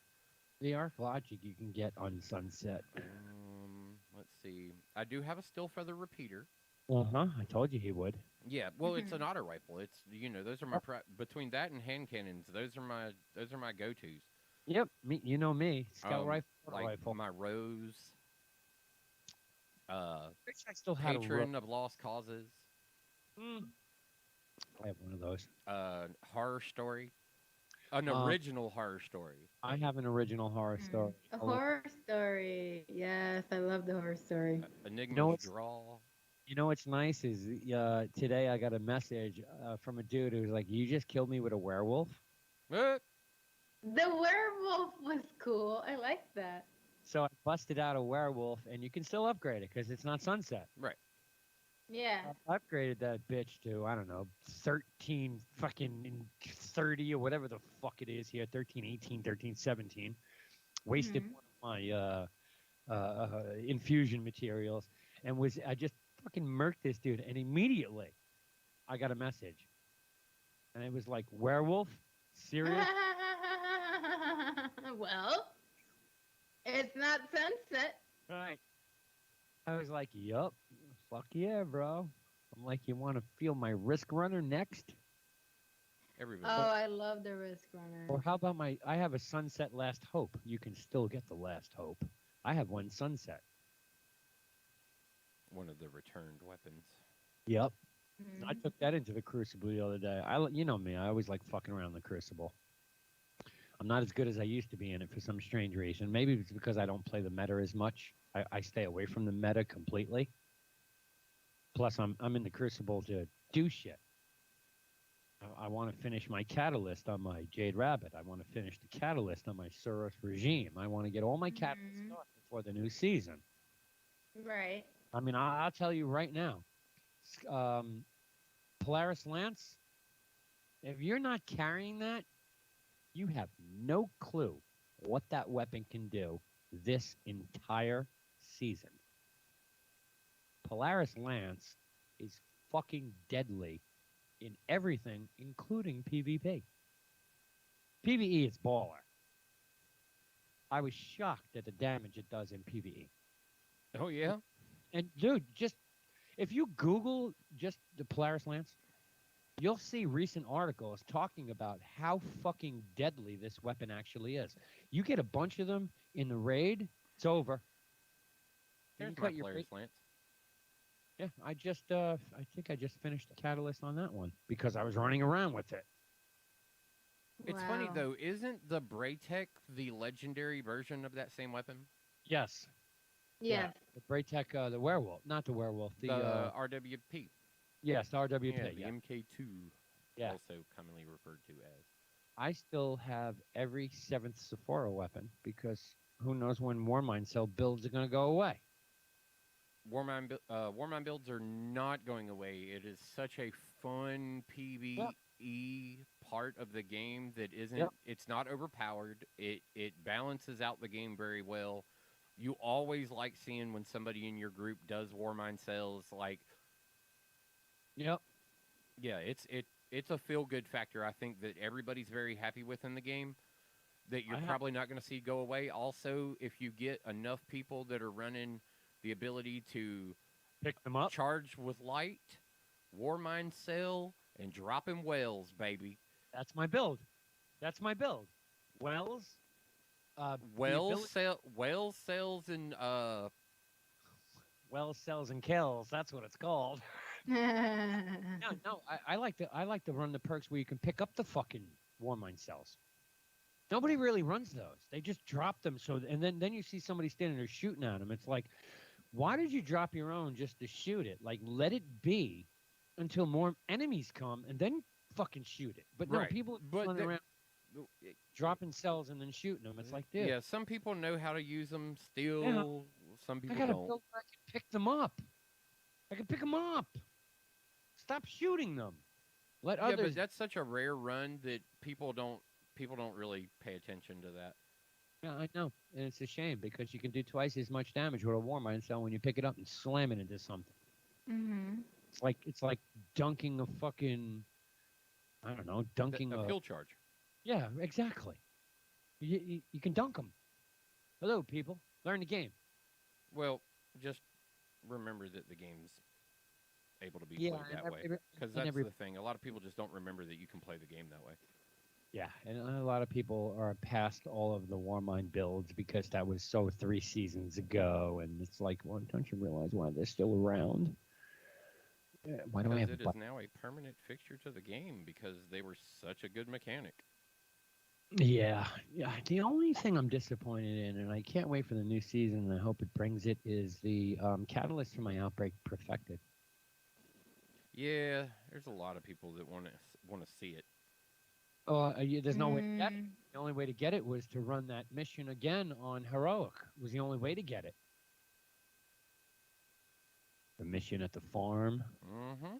The Arc Logic you can get on Sunset. Let's see. I do have a Still Feather repeater. I told you he would. Yeah, well, it's an auto rifle. It's those are my between that and hand cannons. Those are my go tos. Yep, me. You know me. Scout rifle, like rifle. my Rose. Wish I still had Patron of Lost Causes. I have one of those. Horror Story. An original horror story. I have an original horror story. A horror story. Yes, I love the horror story. Enigma's Draw. You know what's nice is today I got a message from a dude who's like, "You just killed me with a werewolf." What? The werewolf was cool. I like that. So I busted out a werewolf, and you can still upgrade it because it's not sunset. Right. Yeah. I upgraded that bitch to, I don't know, 13 fucking 30 or whatever the fuck it is here, 13, 18, 13, 17. Wasted one of my infusion materials, and I just fucking murked this dude, and immediately I got a message. And it was like, werewolf? Serious? Well, it's not sunset. Right. I was like, yup. Fuck yeah, bro. I'm like, you want to feel my Risk Runner next? Everybody. Oh, I love the Risk Runner. Or how about I have a Sunset Last Hope. You can still get the Last Hope. I have one Sunset. One of the returned weapons. Yep. I took that into the Crucible the other day. You know me. I always like fucking around the Crucible. I'm not as good as I used to be in it for some strange reason. Maybe it's because I don't play the meta as much. I stay away from the meta completely. Plus, I'm in the Crucible to do shit. I want to finish my catalyst on my Jade Rabbit. I want to finish the catalyst on my Suros Regime. I want to get all my catalysts done before the new season. Right. I mean, I'll tell you right now. Polaris Lance, if you're not carrying that, you have no clue what that weapon can do this entire season. Polaris Lance is fucking deadly in everything, including PvP. PvE, it's baller. I was shocked at the damage it does in PvE. Oh, yeah? And, dude, just if you Google just the Polaris Lance, you'll see recent articles talking about how fucking deadly this weapon actually is. You get a bunch of them in the raid, it's over. There's my Polaris Lance. Yeah, I think I just finished the catalyst on that one because I was running around with it. It's funny, though. Isn't the Braytech the legendary version of that same weapon? Yes. Yes. The Braytech, the werewolf. Not the werewolf. The RWP. Yes, the RWP. Yeah, the MK2. Yeah. Also commonly referred to as. I still have every 7th Sephora weapon because who knows when Warmind Cell builds are going to go away. Warmind builds are not going away. It is such a fun PvE part of the game that isn't. It's not overpowered. It balances out the game very well. You always like seeing when somebody in your group does Warmind sales. Like, Yep. yeah, it's a feel good factor. I think that everybody's very happy with in the game. That you're I have probably not going to see go away. Also, if you get enough people that are running the ability to picked them up. charge with light, Warmind sale, and dropping whales, baby. That's my build. That's my build. Wells, the ability. Whales sales and Wells sells and kills. That's what it's called. No, no. I like to run the perks where you can pick up the fucking Warmind cells. Nobody really runs those. They just drop them. So and then you see somebody standing there shooting at them. It's like, why did you drop your own just to shoot it? Like, let it be until more enemies come and then fucking shoot it. But no, right. people are But running around it- dropping cells and then shooting them. It's like, dude, yeah, some people know how to use them. Still, Yeah. some I people gotta don't. build where I can pick them up. I can pick them up. Stop shooting them. Let Yeah, others. but that's such a rare run that people don't really pay attention to that. Yeah, I know, and it's a shame because you can do twice as much damage with a Warmind cell when you pick it up and slam it into something. Mhm. It's like dunking a fucking, I don't know, dunking A a. fuel charge. Yeah, exactly. You can dunk them. Hello, people. Learn the game. Well, just remember that the game's able to be Yeah, played that way. Because and that's every the thing. A lot of people just don't remember that you can play the game that way. yeah, and a lot of people are past all of the Warmind builds because that was so 3 seasons ago, and it's like, well, don't you realize why they're still around? Why do I Because have? it is now a permanent fixture to the game because they were such a good mechanic. Yeah, yeah. The only thing I'm disappointed in, and I can't wait for the new season, and I hope it brings it, is the catalyst for my Outbreak Perfected. Yeah, there's a lot of people that want to see it. Oh, there's no way to get it. Mm. The only way to get it was to run that mission again on Heroic. Was the only way to get it. The mission at the farm Mm-hmm.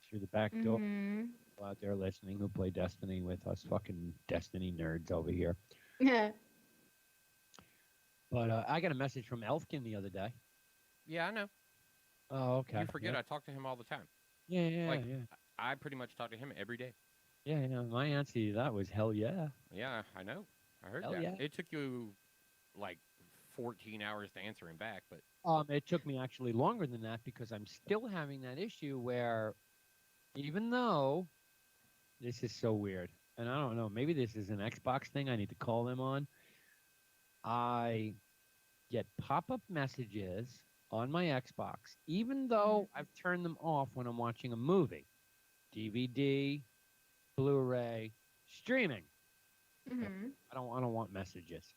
through the back door. Mhm. People out there listening who play Destiny with us, fucking Destiny nerds over here. Yeah. But I got a message from Elfkin the other day. Yeah, I know. Oh, okay. You forget Yeah, I talk to him all the time. yeah, yeah. Like, Yeah. I pretty much talk to him every day. Yeah, yeah. My answer to that was hell yeah. Yeah, I know. I heard Hell that. yeah. It took you like 14 hours to answer him back, but It took me actually longer than that because I'm still having that issue where even though this is so weird, and I don't know, maybe this is an Xbox thing I need to call them on. I get pop-up messages on my Xbox, even though I've turned them off when I'm watching a movie, DVD, Blu-ray, streaming. Mhm. I don't want messages.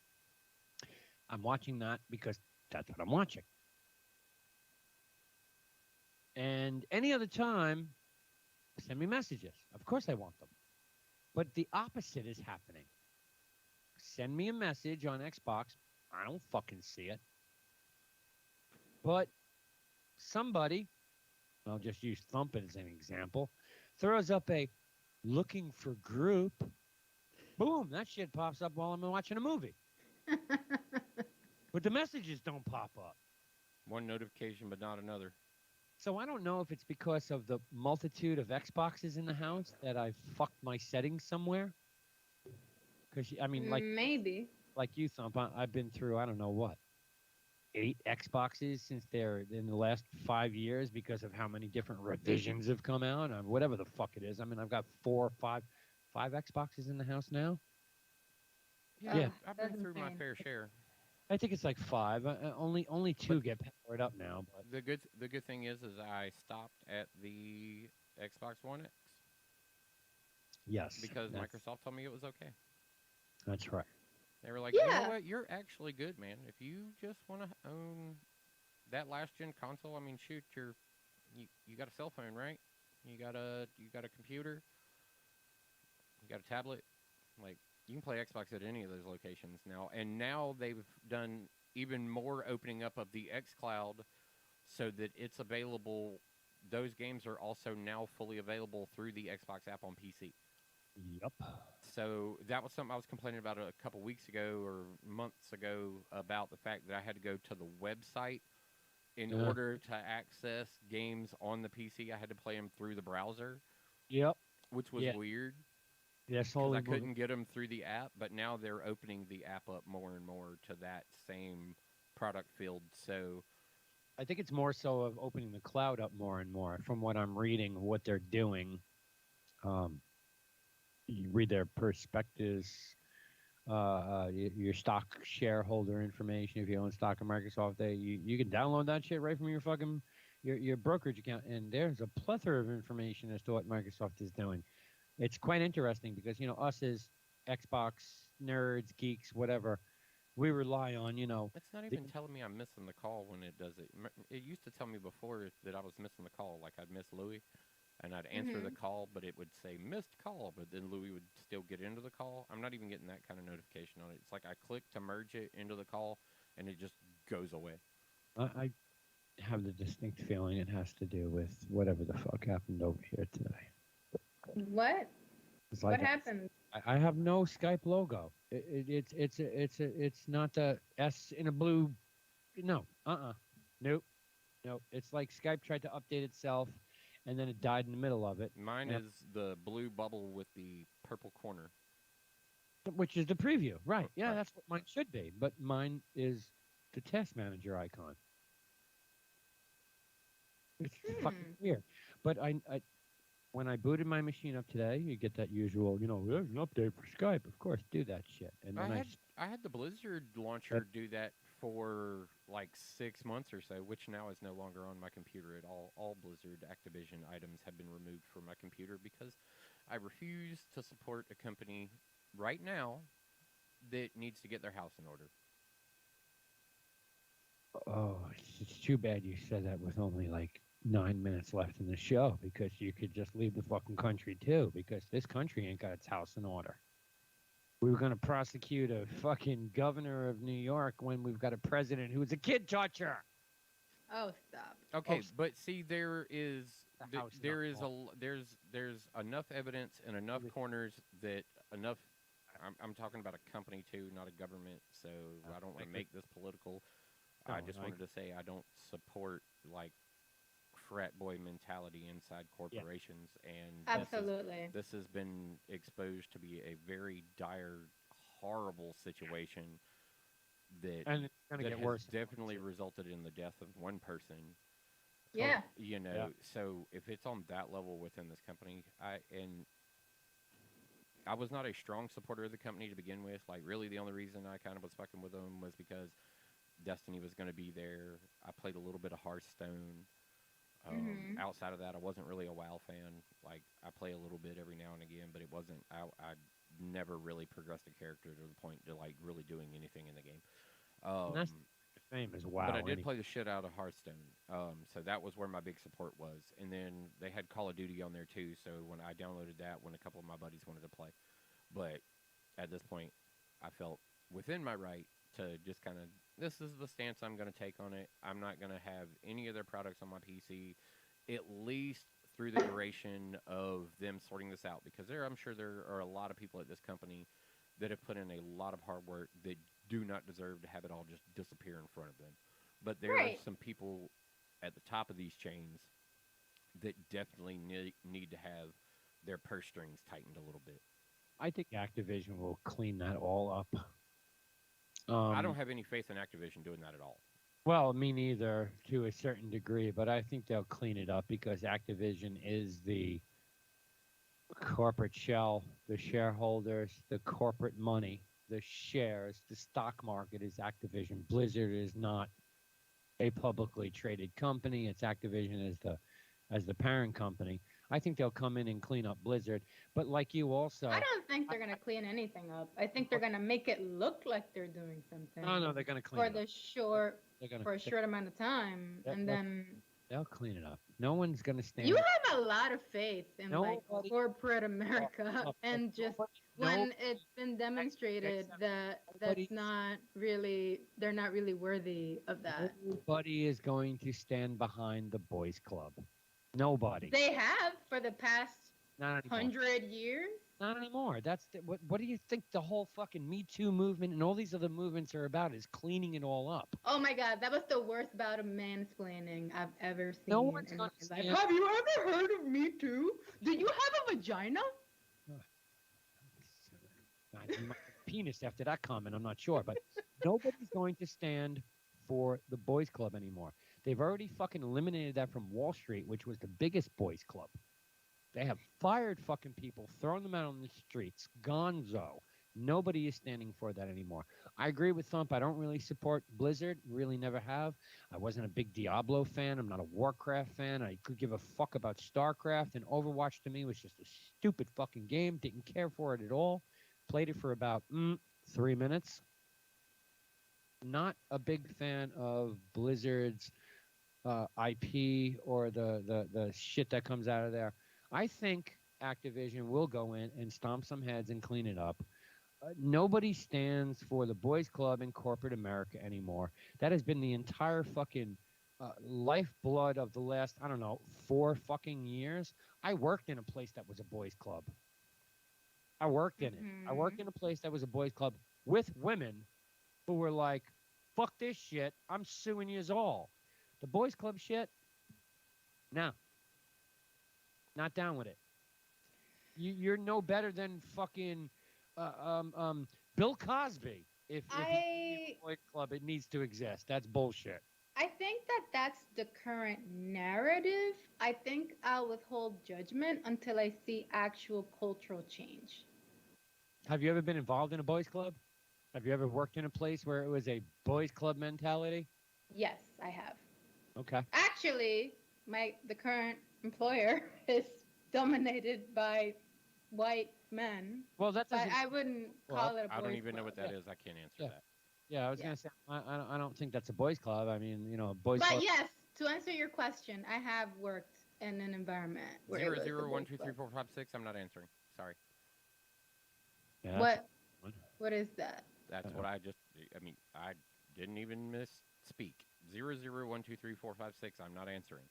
I'm watching that because that's what I'm watching. And any other time, send me messages. Of course I want them. But the opposite is happening. Send me a message on Xbox. I don't fucking see it. But somebody, I'll just use Thump as an example, throws up a looking for group. Boom, that shit pops up while I'm watching a movie. But the messages don't pop up. one notification but not another. So I don't know if it's because of the multitude of Xboxes in the house that I've fucked my settings somewhere. Because I mean, Maybe. like you, Thump, I've been through I don't know what 8 Xboxes since they're in the last 5 years because of how many different revisions have come out. Whatever the fuck it is. I mean, I've got 4 or 5 Xboxes in the house now. Yeah, Yeah. I've been That's through my insane. fair share. I think it's like 5. Only 2 But- get powered up now. But The good thing is I stopped at the Xbox One X yes, because that's, Microsoft told me it was okay. that's right. They were like, you know Yeah. what, you're actually good, man. If you just want to own that last gen console, I mean, shoot, you got a cell phone, right? You got a computer, you got a tablet, like you can play Xbox at any of those locations now. And now they've done even more opening up of the xCloud so that it's available. Those games are also now fully available through the Xbox app on PC. Yep. So that was something I was complaining about a couple weeks ago or months ago about the fact that I had to go to the website in Yeah. order to access games on the PC. I had to play them through the browser, Yep. which was Yeah. weird They're because slowly I moving. couldn't get them through the app. But now they're opening the app up more and more to that same product field. So I think it's more so of opening the cloud up more and more. From what I'm reading, what they're doing, um, you read their prospectus, your stock shareholder information. If you own stock in Microsoft, you can download that shit right from your fucking your brokerage account, and there's a plethora of information as to what Microsoft is doing. It's quite interesting because us as Xbox nerds, geeks, whatever, we rely on it's not the even telling me I'm missing the call when it does it. It used to tell me before that I was missing the call, like I'd miss Louis. And I'd answer the Hmm. call, but it would say missed call, but then Louis would still get into the call. I'm not even getting that kind of notification on it. It's like I click to merge it into the call, and it just goes away. I have the distinct feeling it has to do with whatever the fuck happened over here today. What? It's What like happened? I have no Skype logo. It's not the S in a blue. No, nope, nope. It's like Skype tried to update itself, and then it died in the middle of it, Mine and is the blue bubble with the purple corner. which is the preview, right? Yeah, Right. that's what mine should be, but mine is the test manager icon. It's fucking Hmm. weird. But when I booted my machine up today, you get that usual, there's an update for Skype. Of course, do that shit. And I then had I had the Blizzard launcher do that for like 6 months or so, which now is no longer on my computer at all. All Blizzard Activision items have been removed from my computer because I refuse to support a company right now that needs to get their house in order. oh, it's too bad you said that with only like 9 minutes left in the show because you could just leave the fucking country too because this country ain't got its house in order. We were going to prosecute a fucking governor of New York when we've got a president who's a kid toucher. Oh, stop. Okay, Oh, but see, there is the house not there is on. there's enough evidence and enough corners that enough. I'm talking about a company too, not a government. So I don't want to make this political. No, I just wanted to say I don't support like frat boy mentality inside yeah. corporations, and Absolutely. this has been exposed to be a very dire, horrible situation that And it's going to get has worse. definitely resulted in the death of one person. Yeah. Yeah. So if it's on that level within this company, I was not a strong supporter of the company to begin with. Like, really, the only reason I kind of was fucking with them was because Destiny was going to be there. I played a little bit of Hearthstone. Hmm. Outside of that, I wasn't really a WoW fan. Like, I play a little bit every now and again, but it wasn't. I never really progressed a character to the point to like really doing anything in the game. And that's Um, the same as but I WoW. did play the shit out of Hearthstone. So that was where my big support was. And then they had Call of Duty on there too. So when I downloaded that, when a couple of my buddies wanted to play, but at this point, I felt within my right to just kind of this is the stance I'm going to take on it. I'm not going to have any of their products on my PC, at least through the duration of them sorting this out. Because I'm sure there are a lot of people at this company that have put in a lot of hard work that do not deserve to have it all just disappear in front of them. But there are Right. some people at the top of these chains that definitely need to have their purse strings tightened a little bit. I think Activision will clean that all up. I don't Um, have any faith in Activision doing that at all. well, me neither to a certain degree, but I think they'll clean it up because Activision is the corporate shell, the shareholders, the corporate money, the shares, the stock market is Activision. Blizzard is not a publicly traded company. It's Activision as the parent company. I think they'll come in and clean up Blizzard. But like you I also, don't think they're gonna clean anything up. I think they're gonna make it look like they're doing no, something no, they're going to clean for it up. the short They're going to for a short amount of time, and they'll, then they'll clean it up. No one's going to you stand. have a lot of faith in like Nobody. corporate America, and just No, when it's been demonstrated that nobody, they're not really worthy of that. nobody is going to stand behind the boys' club. Nobody. They have for the past Not anymore. 100 years. Not anymore. What do you think the whole fucking Me Too movement and all these other movements are about? Is cleaning it all up. Oh my god, that was the worst bout of mansplaining I've ever No seen one's in my gonna life. stand. Have you ever heard of Me Too? Do you have a vagina? You might have a penis after that comment. I'm not sure, but nobody's going to stand for the boys' club anymore. They've already fucking eliminated that from Wall Street, which was the biggest boys' club. They have fired fucking people, thrown them out on the streets. Gonzo. Nobody is standing for that anymore. I agree with Thump. I don't really support Blizzard. Really never have. I wasn't a big Diablo fan. I'm not a Warcraft fan. I could give a fuck about StarCraft. And Overwatch to me was just a stupid fucking game. Didn't care for it at all. Played it for about 3 minutes. Not a big fan of Blizzard's IP or the shit that comes out of there. I think Activision will go in and stomp some heads and clean it up. Nobody stands for the boys' club in corporate America anymore. That has been the entire fucking lifeblood of the last, I don't know, 4 fucking years. I worked in a place that was a boys' club. I worked in it. I worked in a place that was a boys' club with women who were like, fuck this shit. I'm suing yous all. The boys' club shit, no. Not down with it. You're no better than fucking Bill Cosby. If you I boys club, it needs to exist. That's bullshit. I think that that's the current narrative. I think I'll withhold judgment until I see actual cultural change. Have you ever been involved in a boys club? Have you ever worked in a place where it was a boys club mentality? Yes, I have. Okay. Actually, the current employer is dominated by white men. Well, that But doesn't. I wouldn't Well, call it a boys I don't even know club. what that is. I can't answer Yeah. that. Yeah, I was Yeah. gonna say I don't think that's a boys club. I mean, boys But club. yes, to answer your question, I have worked in an environment where it Zero was a zero one boys two three club. four five six. I'm not answering. Sorry. Yeah, that's What one. what is that? That's what I just. I mean, I didn't even misspeak. 0012345 6. I'm not answering.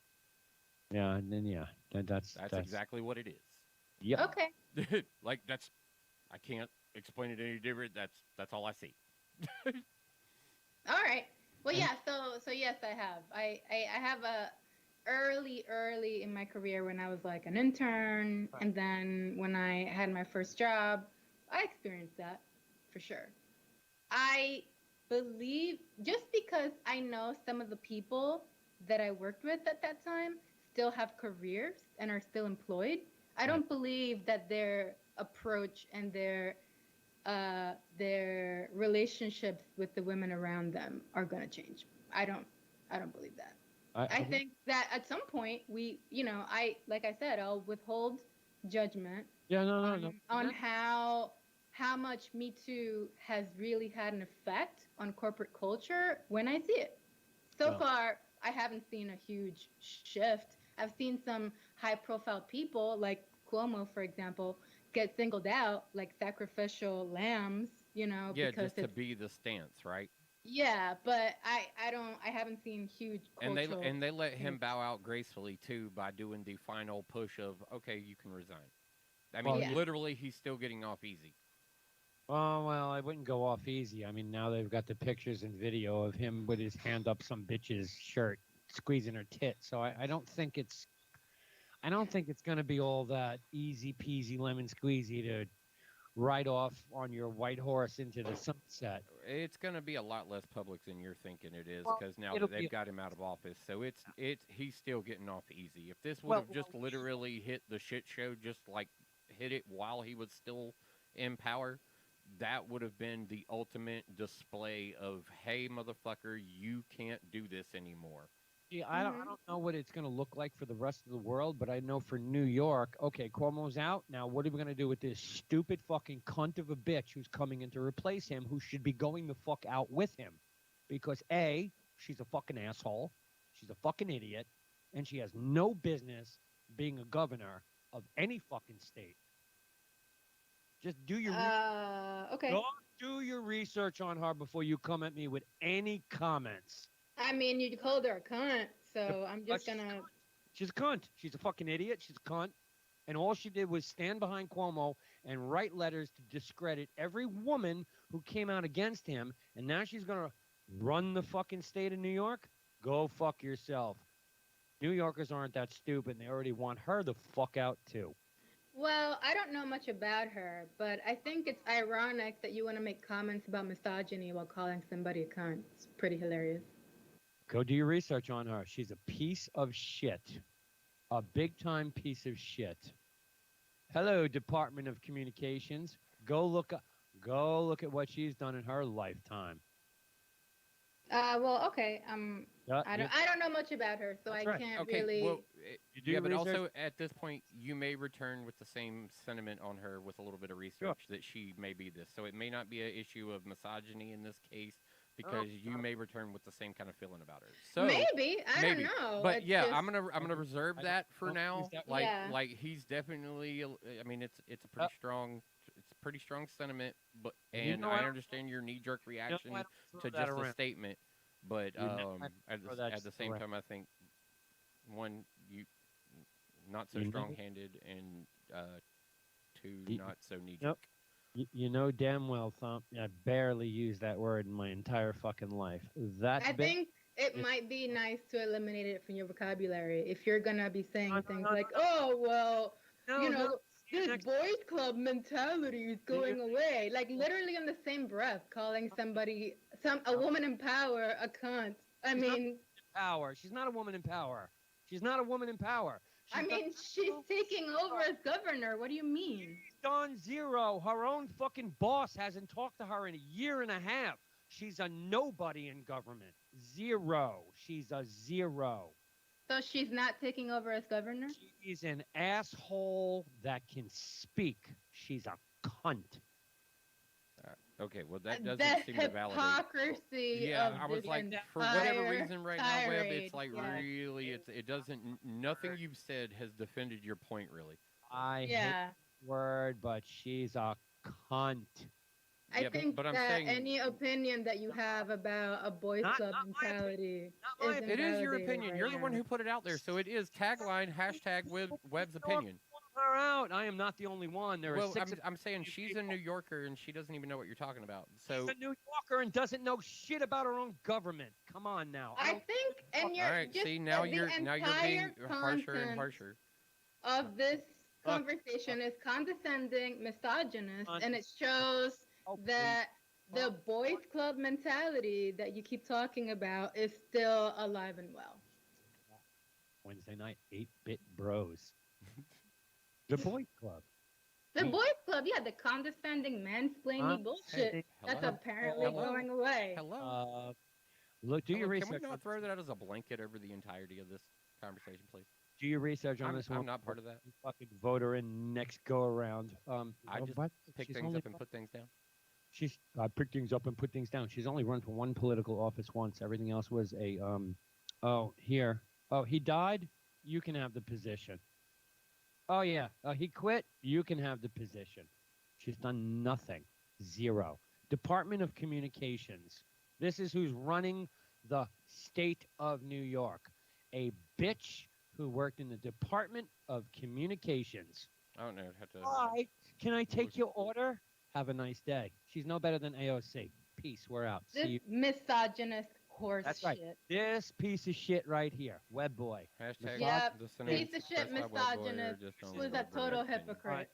Yeah, and then that's That's exactly what it is. Yep. Okay. Like that's. I can't explain it any different. That's all I see. All right. Well, And- yeah. So yes, I have. I have a early in my career when I was like an intern, Right. and then when I had my first job, I experienced that for sure. I believe just because I know some of the people that I worked with at that time still have careers and are still employed, I Right. don't believe that their approach and their relationships with the women around them are going to change. I don't believe that. I think that at some point I like I said, I'll withhold judgment Yeah, no. on how much Me Too has really had an effect on corporate culture when I see it. So Well- far, I haven't seen a huge shift. I've seen some high profile people like Cuomo, for example, get singled out like sacrificial lambs, Yeah, because just to it's be the stance, right? yeah, but I haven't seen huge And cultural they let him change. bow out gracefully too by doing the final push of okay, you can resign. I Well, mean, Yeah. literally, he's still getting off easy. Oh, well, I wouldn't go off easy. I mean, now they've got the pictures and video of him with his hand up some bitch's shirt, squeezing her tit. So I don't think it's going to be all that easy peasy lemon squeezy to ride off on your white horse into the sunset. It's going to be a lot less public than you're thinking it is Well, because now it'll that they've be- got him out of office, so it's he's still getting off easy. If this would Well, have just literally hit the shit show, just like hit it while he was still in power, that would have been the ultimate display of hey motherfucker, you can't do this anymore. Yeah, I don't know what it's going to look like for the rest of the world, but I know for New York, okay, Cuomo's out. Now, what are we going to do with this stupid fucking cunt of a bitch who's coming in to replace him, who should be going the fuck out with him? Because A, she's a fucking asshole, she's a fucking idiot, and she has no business being a governor of any fucking state. Just do your Okay. go do your research on her before you come at me with any comments. I mean, you called her a cunt, so I'm just she's a gonna. She's a cunt. She's a fucking idiot. She's a cunt. And all she did was stand behind Cuomo and write letters to discredit every woman who came out against him. And now she's going to run the fucking state of New York? Go fuck yourself. New Yorkers aren't that stupid. They already want her the fuck out, too. Well, I don't know much about her, but I think it's ironic that you want to make comments about misogyny while calling somebody a cunt. It's pretty hilarious. Go do your research on her. She's a piece of shit. A big time piece of shit. Hello, Department of Communications. Go look at what she's done in her lifetime. Well, okay. I Yeah, don't know much about her, so That's I right. can't Okay, really. well, you do yeah, your but research. also at this point, you may return with the same sentiment on her with a little bit of research that she may be this. So it may not be an issue of misogyny in this case because you may return with the same kind of feeling about her. So Maybe I maybe. don't know. But It's yeah, just, I'm gonna reserve I that for don't now. use that Like Yeah. like he's definitely. I mean, it's a pretty strong sentiment. But You and know, I understand your knee jerk you know, reaction I don't throw to that just a around. statement. But You know, I don't throw that at the same around. time, I think one you not so You know- strong-handed and two You- not so knee Nope. jerk. You know damn well, Thump. I barely use that word in my entire fucking life. That I bit. think it It's- might be nice to eliminate it from your vocabulary if you're gonna be saying No, things no, like, "Oh, well, No, you know, no. See you this next- boys club mentality is going away." Like literally in the same breath, calling a woman in power a cunt. I She's not- mean, Power. She's not a woman in power. She's not a woman in power. She's she's taking over as governor. What do you mean? done zero. Her own fucking boss hasn't talked to her in a year and a half. She's a nobody in government. Zero. She's a zero. So she's not taking over as governor? She's an asshole that can speak. She's a cunt. Okay, well that doesn't The seem to validate. hypocrisy Yeah, of I was this like, for whatever entire reason, right now, Webb, tirade, it's like yeah. really, it doesn't. Nothing you've said has defended your point, really. I hate Yeah. the word, but she's a cunt. I Yeah, think but I'm that saying- any opinion that you have about a boys Not- club not my mentality Not my isn't It is your validated opinion. right You're the one now. who put it out there, so it is tagline hashtag Webb's opinion. Her out. I am not the only one. There are Well, six. I'm saying she's a New Yorker and she doesn't even know what you're talking about. So She's a New Yorker and doesn't know shit about her own government. Come on now. I think, and you're all right, just see now the you're being entire harsher and content harsher. of this conversation is condescending, misogynist, and it shows Oh, please. that the boys club mentality that you keep talking about is still alive and well. Wednesday night, 8-bit bros. The Boys Club. The Me. boys club, yeah, the condescending mansplaining bullshit Hey, that's hello? apparently Hello? going away. Hello. Look, do your Hello, research. Can we not on- throw that out as a blanket over the entirety of this conversation, please? Do your research on I'm, this I'm one. not part of that. Fucking voter in next go around. I just what? Pick She's things only up and put things down. She's I pick things up and put things down. She's only run for one political office once. Everything else was a Oh, here. Oh, he died. You can have the position. Oh yeah. He quit. You can have the position. She's done nothing. Zero. Department of Communications. This is who's running the state of New York. A bitch who worked in the Department of Communications. I don't know. Have to. Hi. Can I take your order? Have a nice day. She's no better than AOC. Peace. We're out. See This you. misogynist horse That's right. shit. This piece of shit right here. Web boy. Hashtag Yeah, the piece of shit Press My Web Lawyer misogynist just don't who's go a over total their opinion. hypocrite.